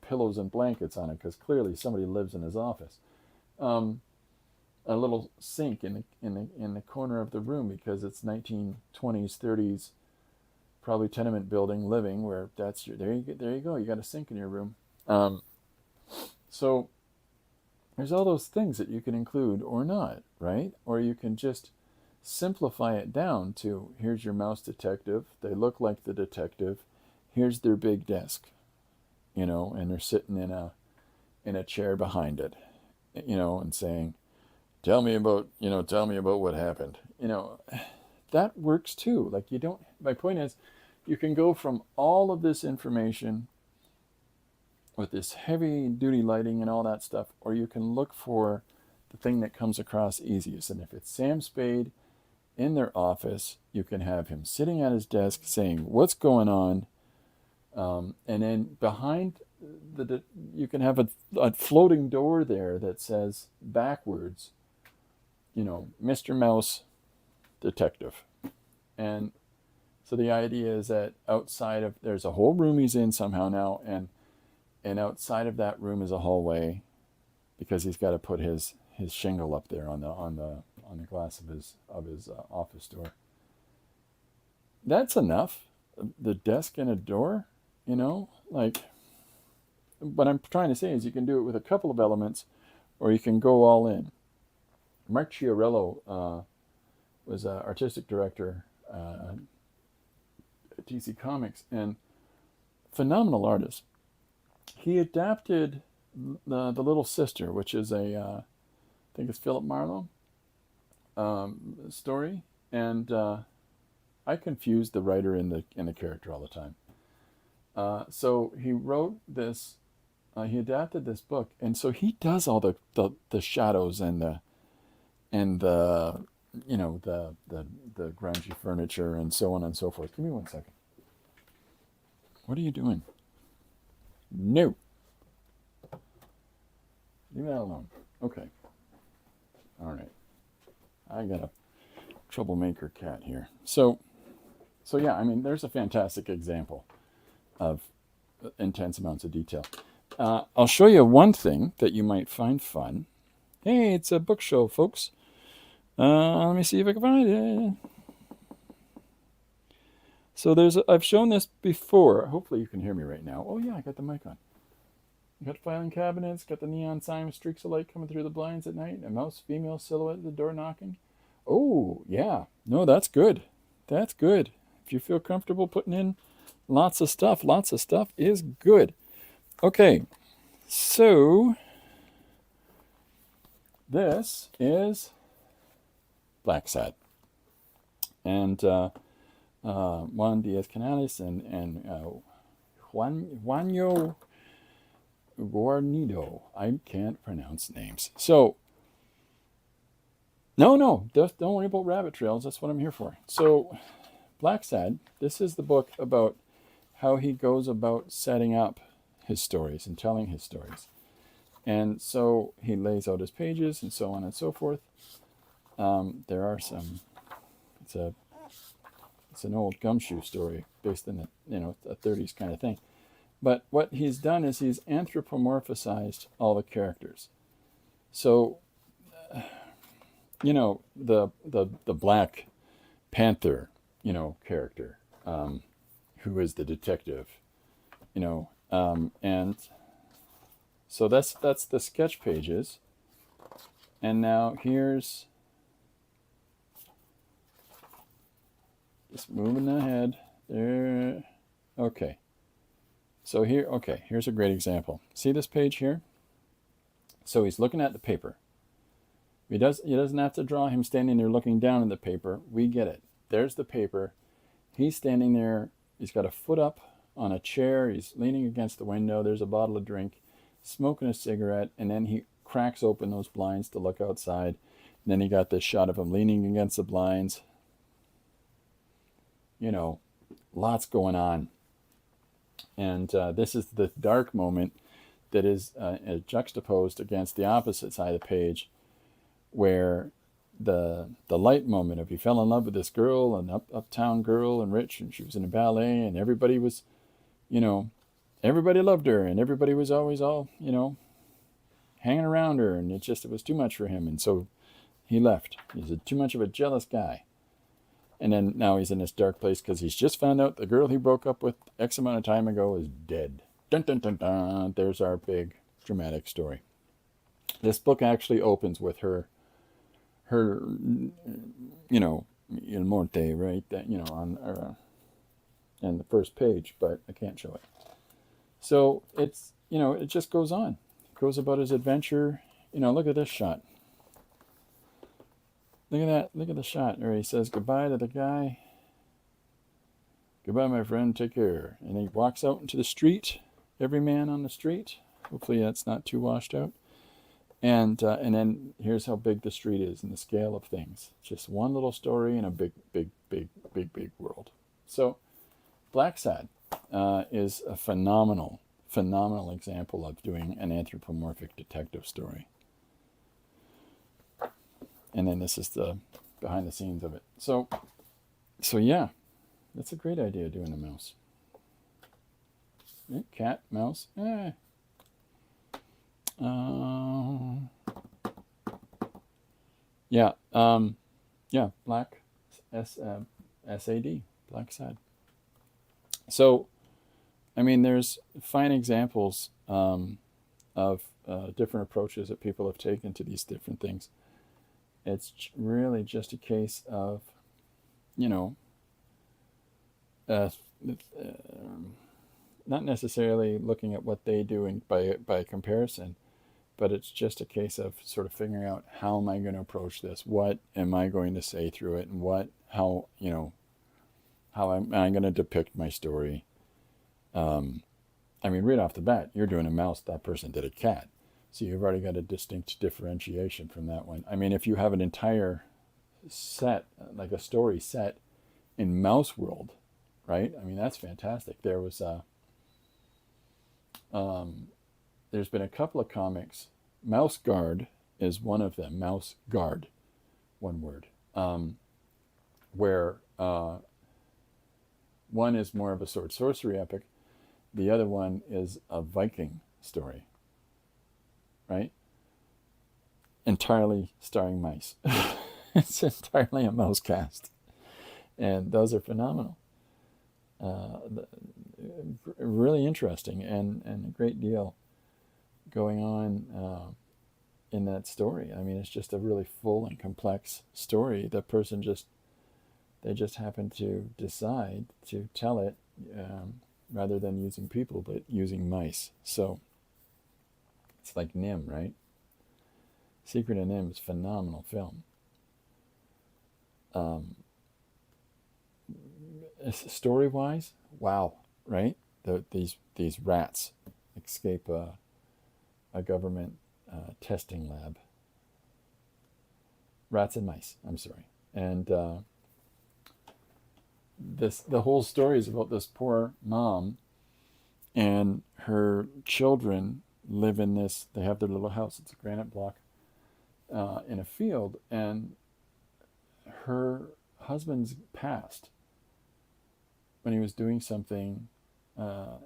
pillows and blankets on it because clearly somebody lives in his office. A little sink in the corner of the room because it's 1920s, 30s, probably tenement building living where that's there you go, you got a sink in your room. So there's all those things that you can include or not, right? Or you can just simplify it down to, here's your mouse detective, they look like the detective, here's their big desk, and they're sitting in a chair behind it, and saying, tell me about what happened. That works too. Like, my point is, you can go from all of this information with this heavy duty lighting and all that stuff, or you can look for the thing that comes across easiest. And if it's Sam Spade in their office, you can have him sitting at his desk saying, what's going on? And then behind you can have a floating door there that says backwards, Mr. Mouse, detective. And so the idea is that outside of, there's a whole room he's in somehow now, and and outside of that room is a hallway, because he's got to put his shingle up there on the glass of his office door. That's enough. The desk and a door, like, what I'm trying to say is you can do it with a couple of elements, or you can go all in. Mark Chiarello was an artistic director at DC Comics, and phenomenal artist. He adapted the Little Sister, which is I think it's Philip Marlowe story, and I confuse the writer and the character all the time. So he wrote this. He adapted this book, and so he does all the shadows and the the grungy furniture and so on and so forth. Give me 1 second. What are you doing? No. Leave that alone. Okay. All right. I got a troublemaker cat here. So yeah, I mean, there's a fantastic example of intense amounts of detail. I'll show you one thing that you might find fun. Hey, it's a book show, folks. Let me see if I can find it. So I've shown this before. Hopefully you can hear me right now. Oh yeah, I got the mic on. Got filing cabinets, got the neon sign with streaks of light coming through the blinds at night, a mouse female silhouette at the door knocking. Oh, yeah. No, that's good. That's good. If you feel comfortable putting in lots of stuff is good. Okay, so this is Black Sad. And Juan Diaz-Canales and Juanjo Guarnido. I can't pronounce names. So, no, don't worry about rabbit trails. That's what I'm here for. So, Black Sad, this is the book about how he goes about setting up his stories and telling his stories. And so he lays out his pages and so on and so forth. There are some, it's an old gumshoe story based in a 30s kind of thing. But what he's done is he's anthropomorphized all the characters. So, the Black Panther, character, who is the detective, and so that's the sketch pages. And now here's, just moving ahead there. Okay. So here's a great example. See this page here? So he's looking at the paper. He doesn't have to draw him standing there looking down at the paper. We get it. There's the paper. He's standing there. He's got a foot up on a chair. He's leaning against the window. There's a bottle of drink, smoking a cigarette, and then he cracks open those blinds to look outside. And then he got this shot of him leaning against the blinds. Lots going on. And this is the dark moment that is juxtaposed against the opposite side of the page, where the light moment of he fell in love with this girl, an uptown girl and rich, and she was in a ballet, and everybody was, everybody loved her, and everybody was always all, hanging around her, and it was too much for him, and so he left. He's too much of a jealous guy. And then now he's in this dark place because he's just found out the girl he broke up with X amount of time ago is dead. Dun, dun, dun, dun. There's our big dramatic story. This book actually opens with her Il Morte, right? That, on and the first page, but I can't show it. So it's, it just goes on. It goes about his adventure. Look at this shot. Look at that. Look at the shot where he says goodbye to the guy. Goodbye, my friend. Take care. And he walks out into the street. Every man on the street. Hopefully that's not too washed out. And then here's how big the street is in the scale of things. Just one little story in a big, big, big, big, big world. So Black Sad is a phenomenal example of doing an anthropomorphic detective story. And then this is the behind the scenes of it. So yeah, that's a great idea, doing a mouse. Cat, mouse, Uh, yeah, black S SAD, black sad. So, I mean, there's fine examples of different approaches that people have taken to these different things. It's really just a case of, you know, uh, not necessarily looking at what they do in, by comparison, but it's just a case of sort of figuring out how am I going to approach this? What am I going to say through it? And how am I going to depict my story? I mean, right off the bat, you're doing a mouse, that person did a cat. So you've already got a distinct differentiation from that one. I mean, if you have an entire set, like a story set in mouse world, right? I mean, that's fantastic. There's been a couple of comics. Mouse Guard is one of them. Mouse Guard, one word. Where one is more of a sword sorcery epic, the other one is a Viking story, right? Entirely starring mice. It's entirely a mouse cast, and those are phenomenal. Uh, Really interesting, and a great deal going on in that story. I mean, it's just a really full and complex story. The person they just happen to decide to tell it rather than using people, but using mice. So it's like Nim, right? Secret of Nim is a phenomenal film. Um, Story wise, wow, right? These rats escape a government testing lab. Rats and mice. I'm sorry, and the whole story is about this poor mom and her children live in this. They have their little house. It's a granite block in a field, and her husband's passed when he was doing something.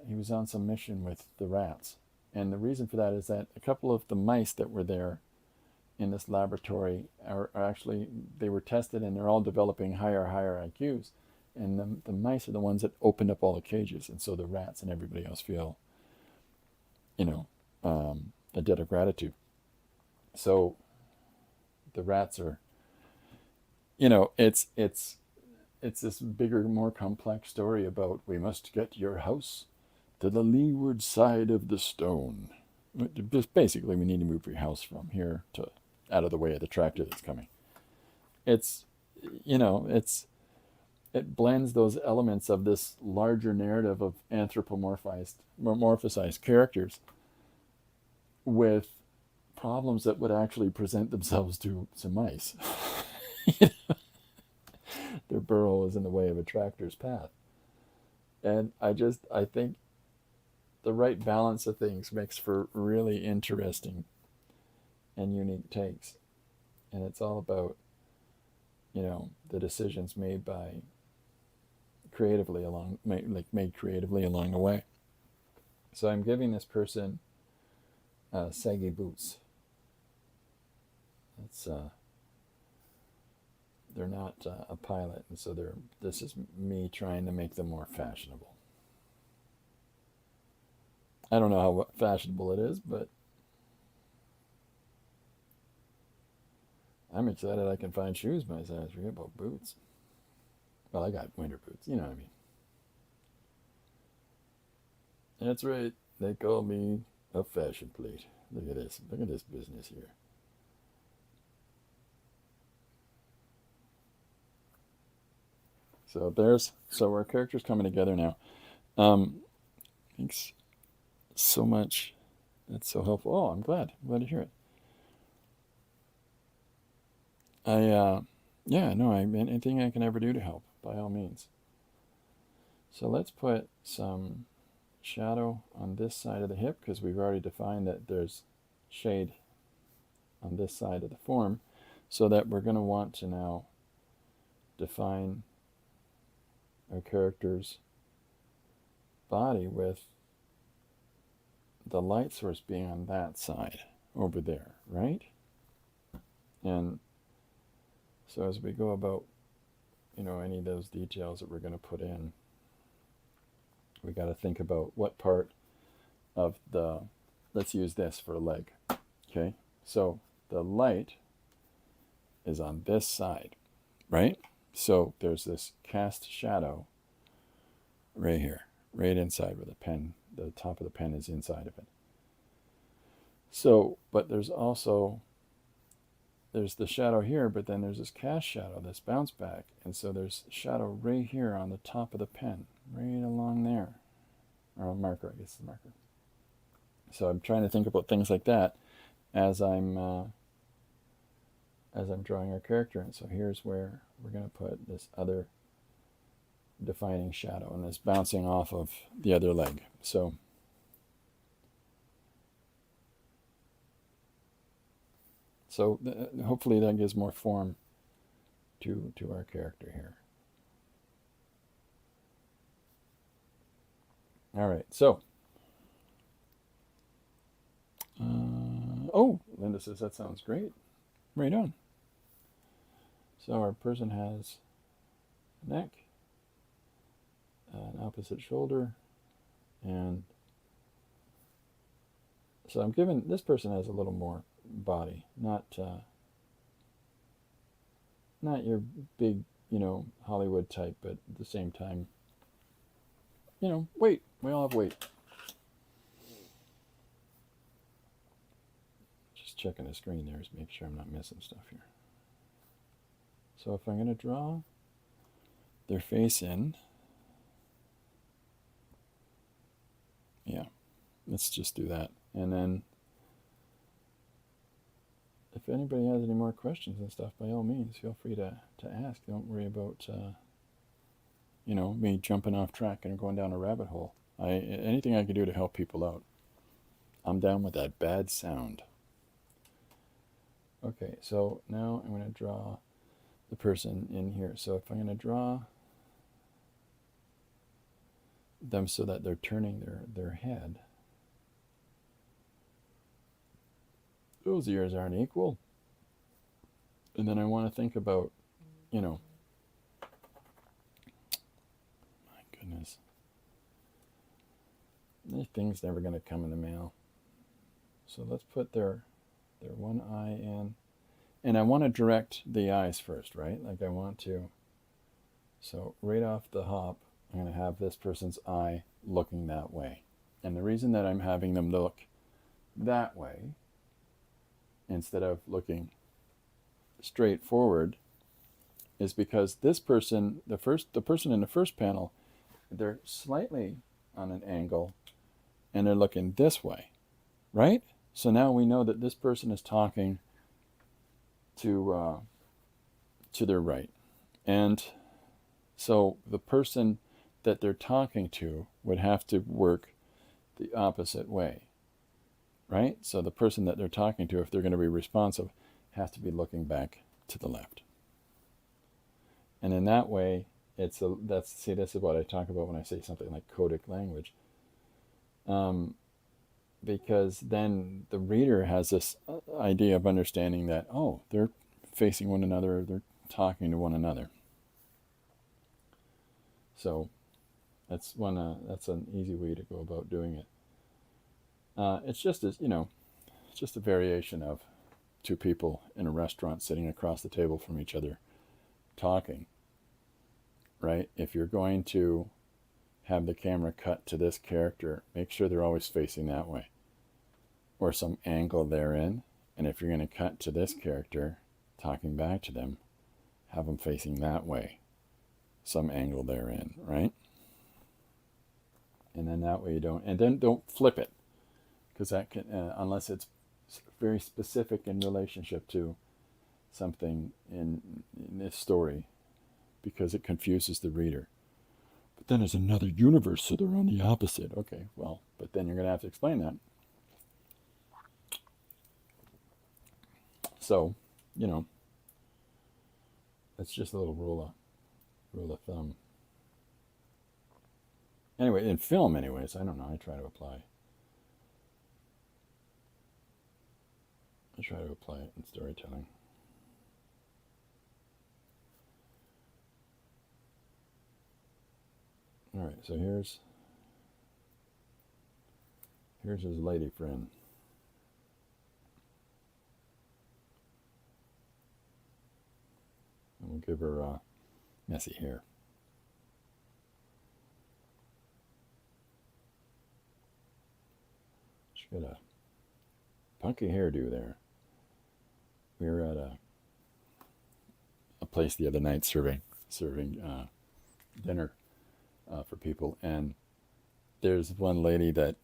He was on some mission with the rats, and the reason for that is that a couple of the mice that were there in this laboratory are actually, they were tested and they're all developing higher IQs, and the mice are the ones that opened up all the cages, and so the rats and everybody else feel, you know, a debt of gratitude. So the rats are, it's this bigger, more complex story about we must get your house to the leeward side of the stone. Just basically, we need to move your house from here to out of the way of the tractor that's coming. It's, it blends those elements of this larger narrative of anthropomorphized characters with problems that would actually present themselves to some mice. Their burrow is in the way of a tractor's path. And I think the right balance of things makes for really interesting and unique takes. And it's all about, the decisions made made creatively along the way. So I'm giving this person saggy boots. It's they're not a pilot, and so this is me trying to make them more fashionable. I don't know how fashionable it is, but I'm excited I can find shoes my size. Forget about boots. Well, I got winter boots, you know what I mean. That's right. They call me a fashion plate. Look at this. Look at this business here. So our character's coming together now. Thanks so much. That's so helpful. Oh, I'm glad. To hear it. Anything I can ever do to help, by all means. So let's put some shadow on this side of the hip, because we've already defined that there's shade on this side of the form, so that we're going to want to now define our character's body with the light source being on that side over there, right? And so as we go about, any of those details that we're going to put in, we got to think about what part of the, let's use this for a leg, okay? So the light is on this side, right? So there's this cast shadow right here, right inside where the pen, the top of the pen is inside of it. So, but there's the shadow here, but then there's this cast shadow, this bounce back. And so there's shadow right here on the top of the pen, right along there. Or a marker, I guess it's a marker. So I'm trying to think about things like that as I'm drawing our character. And so here's where we're going to put this other defining shadow, and it's bouncing off of the other leg. So hopefully that gives more form to our character here. All right, so oh, Linda says that sounds great. Right on. So our person has a neck, an opposite shoulder, and so I'm giving this person has a little more body, not your big, Hollywood type, but at the same time, weight. We all have weight. Just checking the screen there to make sure I'm not missing stuff here. So if I'm going to draw their face in, yeah, let's just do that. And then if anybody has any more questions and stuff, by all means, feel free to ask. Don't worry about, me jumping off track and going down a rabbit hole. Anything I can do to help people out, I'm down with that bad sound. Okay, so now I'm going to draw the person in here. So if I'm going to draw them so that they're turning their head, those ears aren't equal. And then I want to think about, my goodness, these things never going to come in the mail. So let's put their one eye in, and I want to direct the eyes first, right? Like I want to. So right off the hop, I'm going to have this person's eye looking that way. And the reason that I'm having them look that way instead of looking straight forward is because this person, the person in the first panel, they're slightly on an angle and they're looking this way, right? So now we know that this person is talking to their right. And so the person that they're talking to would have to work the opposite way, right? So the person that they're talking to, if they're going to be responsive, has to be looking back to the left. And in that way, this is what I talk about when I say something like codic language. Because then the reader has this idea of understanding that, oh, they're facing one another, they're talking to one another. So that's an easy way to go about doing it. It's just it's just a variation of two people in a restaurant sitting across the table from each other talking, right? If you're going to have the camera cut to this character, make sure they're always facing that way or some angle they're in. And if you're going to cut to this character talking back to them, have them facing that way, some angle they're in, right? And then that way you don't flip it, because that can, unless it's very specific in relationship to something in this story, because it confuses the reader. But then there's another universe, so they're on the opposite. Okay, well, but then you're going to have to explain that. So, that's just a little rule of thumb. Anyway, in film anyways, I don't know, I try to apply I try to apply it in storytelling. All right, so here's his lady friend. And we'll give her messy hair. She got a punky hairdo there. We were at a place the other night serving dinner for people, and there's one lady that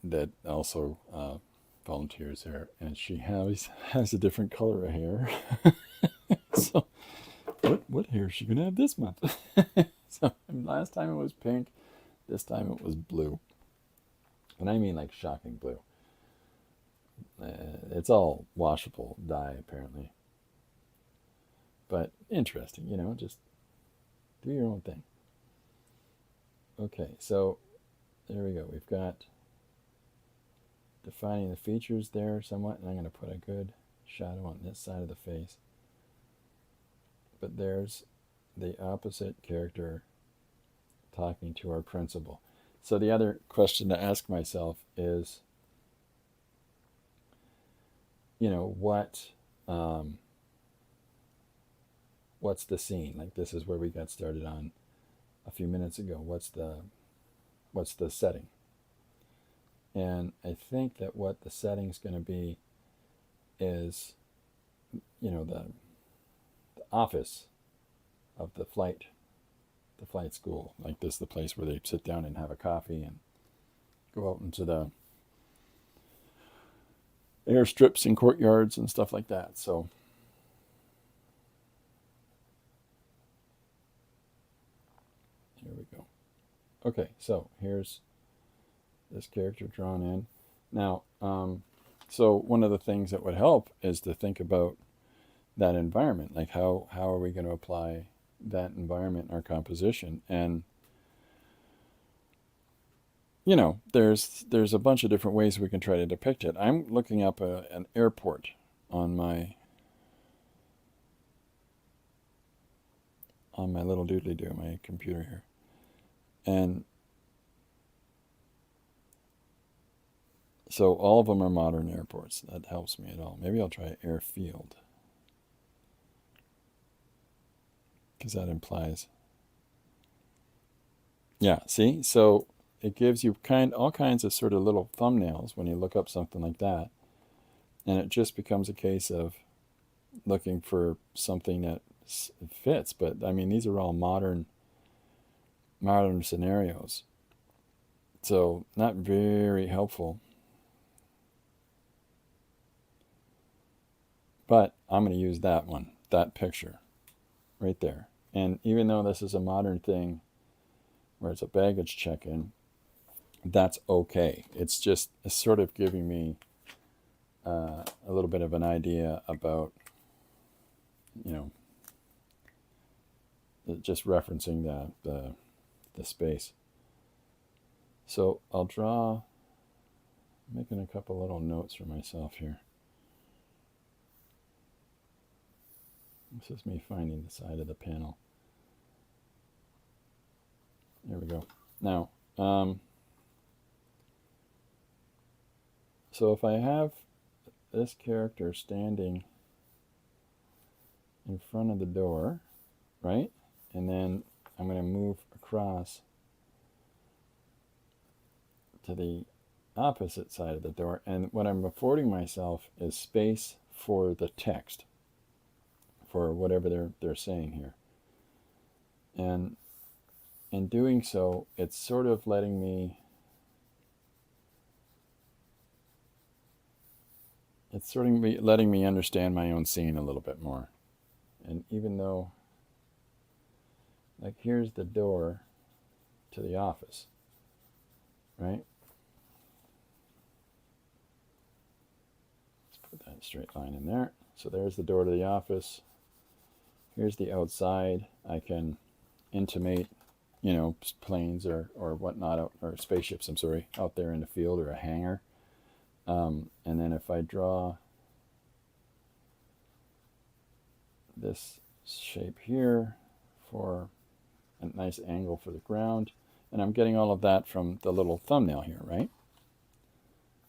also volunteers there, and she has a different color of hair. So what hair is she gonna have this month? So last time it was pink, this time it was blue, and I mean like shocking blue. It's all washable dye apparently, but interesting, just do your own thing. Okay, so there we go. We've got defining the features there somewhat, and I'm going to put a good shadow on this side of the face. But there's the opposite character talking to our principal. So the other question to ask myself is, what's the scene? Like, this is where we got started on a few minutes ago. What's the setting? And I think that what the setting's going to be is, the office of the flight school. Like, this is the place where they sit down and have a coffee and go out into the airstrips and courtyards and stuff like that. So here we go. Okay, so here's this character drawn in. Now, so one of the things that would help is to think about that environment. Like, how are we going to apply that environment in our composition? And there's a bunch of different ways we can try to depict it. I'm looking up an airport on my little doodly-doo, my computer here. And so all of them are modern airports. That helps me at all. Maybe I'll try airfield, because that implies, yeah, see? So it gives you all kinds of sort of little thumbnails when you look up something like that. And it just becomes a case of looking for something that fits. But I mean, these are all modern scenarios. So not very helpful. But I'm going to use that picture right there. And even though this is a modern thing where it's a baggage check-in, that's okay. It's sort of giving me a little bit of an idea about, just referencing the space. So I'll making a couple little notes for myself here. This is me finding the side of the panel. There we go. Now, so if I have this character standing in front of the door, right? And then I'm going to move across to the opposite side of the door. And what I'm affording myself is space for the text, for whatever they're saying here. And in doing so, it's sort of letting me understand my own scene a little bit more. And even though, like, here's the door to the office, right? Let's put that straight line in there. So there's the door to the office. Here's the outside. I can intimate, planes or whatnot, or spaceships, I'm sorry, out there in the field, or a hangar. And then if I draw this shape here for a nice angle for the ground. And I'm getting all of that from the little thumbnail here, right?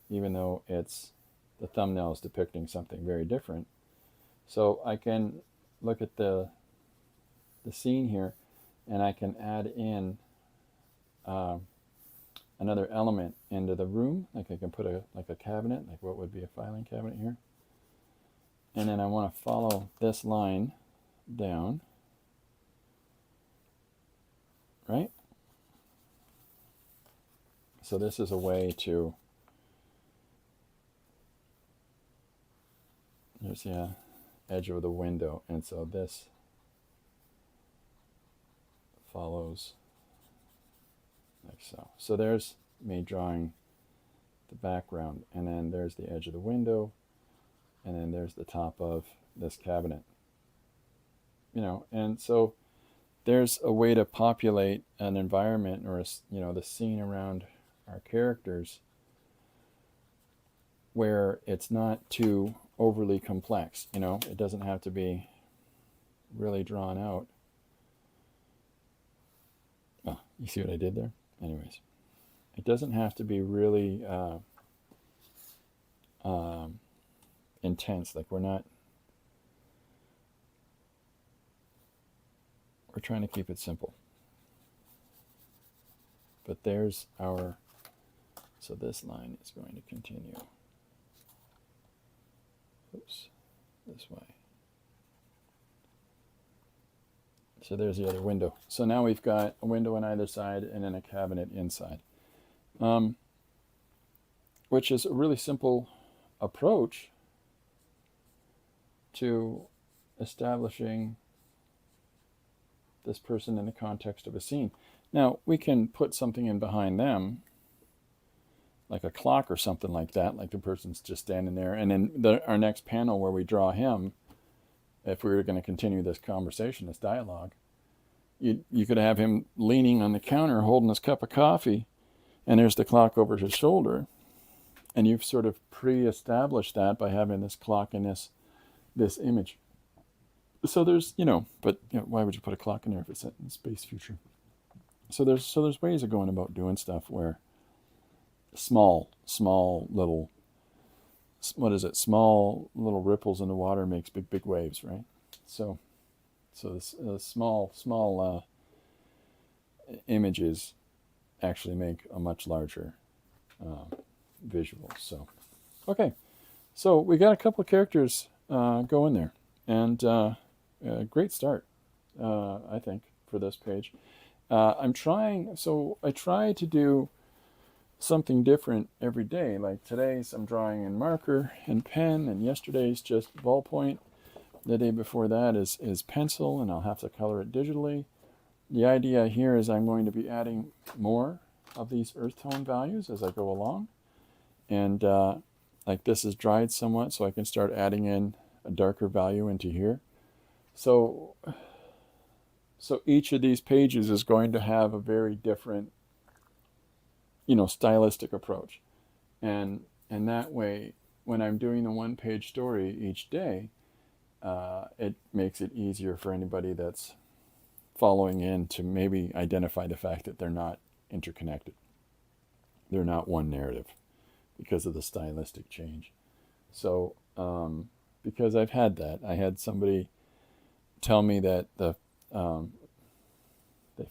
Even though the thumbnail is depicting something very different. So I can look at the scene here, and I can add in another element into the room. Like I can put a cabinet, like what would be a filing cabinet here. And then I want to follow this line down, right? So this is a way to, there's the edge of the window, and so this follows like so. So there's me drawing the background, and then there's the edge of the window, and then there's the top of this cabinet. And so there's a way to populate an environment or the scene around our characters where it's not too overly complex. It doesn't have to be really drawn out. Oh, you see what I did there? Anyways, it doesn't have to be really intense. Like we're trying to keep it simple. But there's so this line is going to continue. Oops, this way. So there's the other window. So now we've got a window on either side and then a cabinet inside, which is a really simple approach to establishing this person in the context of a scene. Now, we can put something in behind them, like a clock or something like that, like the person's just standing there. And then our next panel where we draw him, if we were going to continue this conversation, this dialogue, you could have him leaning on the counter holding his cup of coffee, and there's the clock over his shoulder. And you've sort of pre-established that by having this clock in this image. So there's, but why would you put a clock in there if it's set in the space future? So there's ways of going about doing stuff where small little, small little ripples in the water makes big waves, right? So this small images actually make a much larger visual. So, okay, so we got a couple of characters going there, and great start, I think, for this page. I try to do something different every day. Like today's I'm drawing in marker and pen, and yesterday's just ballpoint. The day before that is pencil, and I'll have to color it digitally. The idea here is I'm going to be adding more of these earth tone values as I go along. And like this is dried somewhat, so I can start adding in a darker value into here. So each of these pages is going to have a very different, stylistic approach. And that way, when I'm doing the one-page story each day, it makes it easier for anybody that's following in to maybe identify the fact that they're not interconnected. They're not one narrative because of the stylistic change. So, because I've had that. I had somebody tell me that they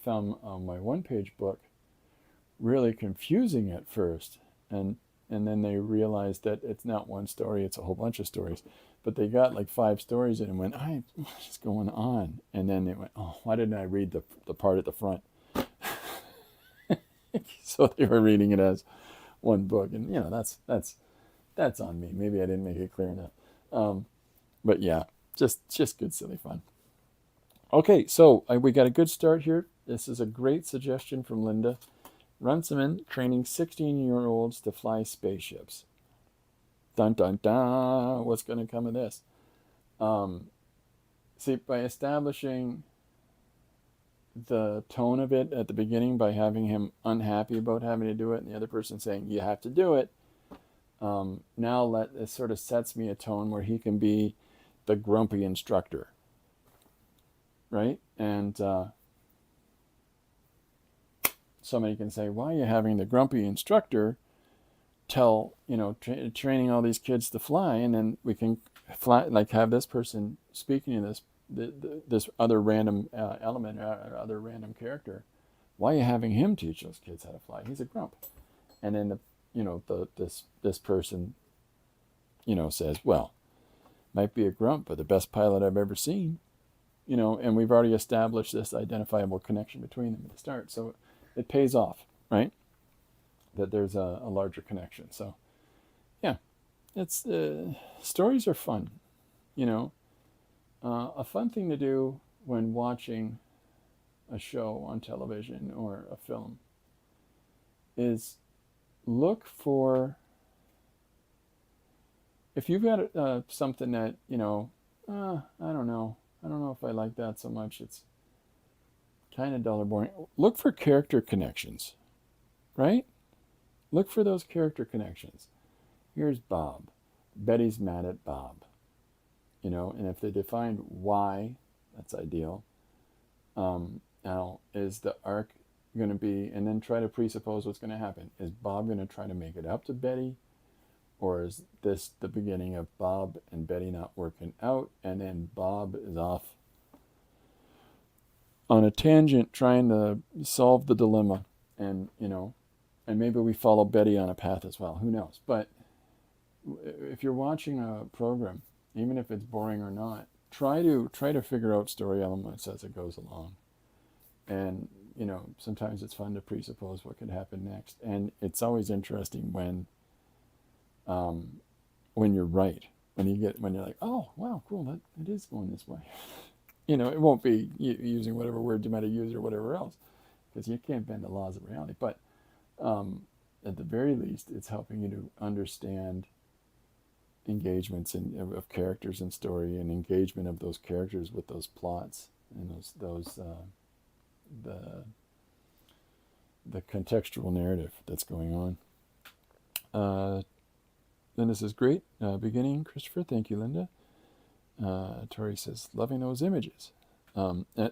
found my one-page book really confusing at first, and then they realized that it's not one story, it's a whole bunch of stories. But they got like 5 stories in and went, what's going on? And then they went, oh, why didn't I read the part at the front? So they were reading it as one book, and that's on me. Maybe I didn't make it clear enough. But yeah, just good silly fun. Okay, so we got a good start here. This is a great suggestion from Linda. Runciman training 16-year-olds to fly spaceships. Dun dun dun! What's going to come of this? See, by establishing the tone of it at the beginning, by having him unhappy about having to do it, and the other person saying you have to do it, now it sort of sets me a tone where he can be the grumpy instructor, right? And somebody can say, why are you having the grumpy instructor tell, training all these kids to fly, and then we can fly, like have this person speaking to this other random element or other random character. Why are you having him teach those kids how to fly? He's a grump. And then this person, says, well, might be a grump, but the best pilot I've ever seen. And we've already established this identifiable connection between them at the start. So it pays off, right? That there's a larger connection. So, yeah, it's stories are fun. A fun thing to do when watching a show on television or a film is look for, if you've got something that, I don't know if I like that so much. It's kind of dull or boring. Look for character connections, right? Look for those character connections. Here's Bob. Betty's mad at Bob. And if they define why, that's ideal. Now, is the arc going to be, and then try to presuppose what's going to happen. Is Bob going to try to make it up to Betty? Or is this the beginning of Bob and Betty not working out, and then Bob is off on a tangent trying to solve the dilemma, and and maybe we follow Betty on a path as well. Who knows? But if you're watching a program, even if it's boring or not, try to figure out story elements as it goes along. And sometimes it's fun to presuppose what could happen next, and it's always interesting when you're right, when you're like, oh wow, cool, that it is going this way. It won't be using whatever word you might have used or whatever else, because you can't bend the laws of reality. But at the very least, it's helping you to understand engagements of characters in story, and engagement of those characters with those plots and the contextual narrative that's going on. Linda says, great beginning, Christopher. Thank you, Linda. Tori says, loving those images.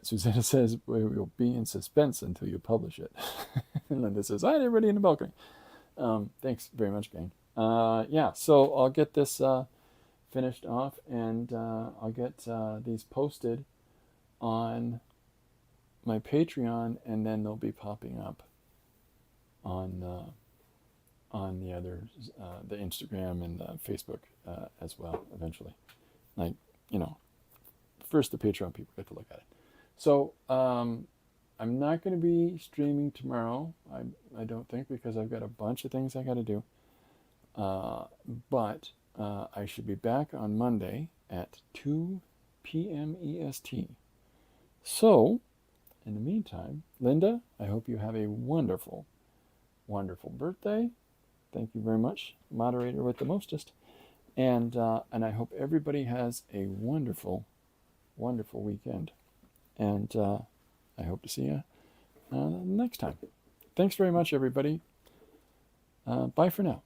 Susanna says, we will be in suspense until you publish it. And Linda says, hi, everybody in the balcony. Thanks very much, gang. Yeah, so I'll get this finished off, and I'll get these posted on my Patreon, and then they'll be popping up on the others, the Instagram and Facebook as well eventually. Like, first the Patreon people get to look at it. So I'm not going to be streaming tomorrow. I don't think, because I've got a bunch of things I got to do. But I should be back on Monday at 2 p.m. EST. So, in the meantime, Linda, I hope you have a wonderful, wonderful birthday. Thank you very much, moderator with the mostest. And I hope everybody has a wonderful, wonderful weekend. And I hope to see you next time. Thanks very much, everybody. Bye for now.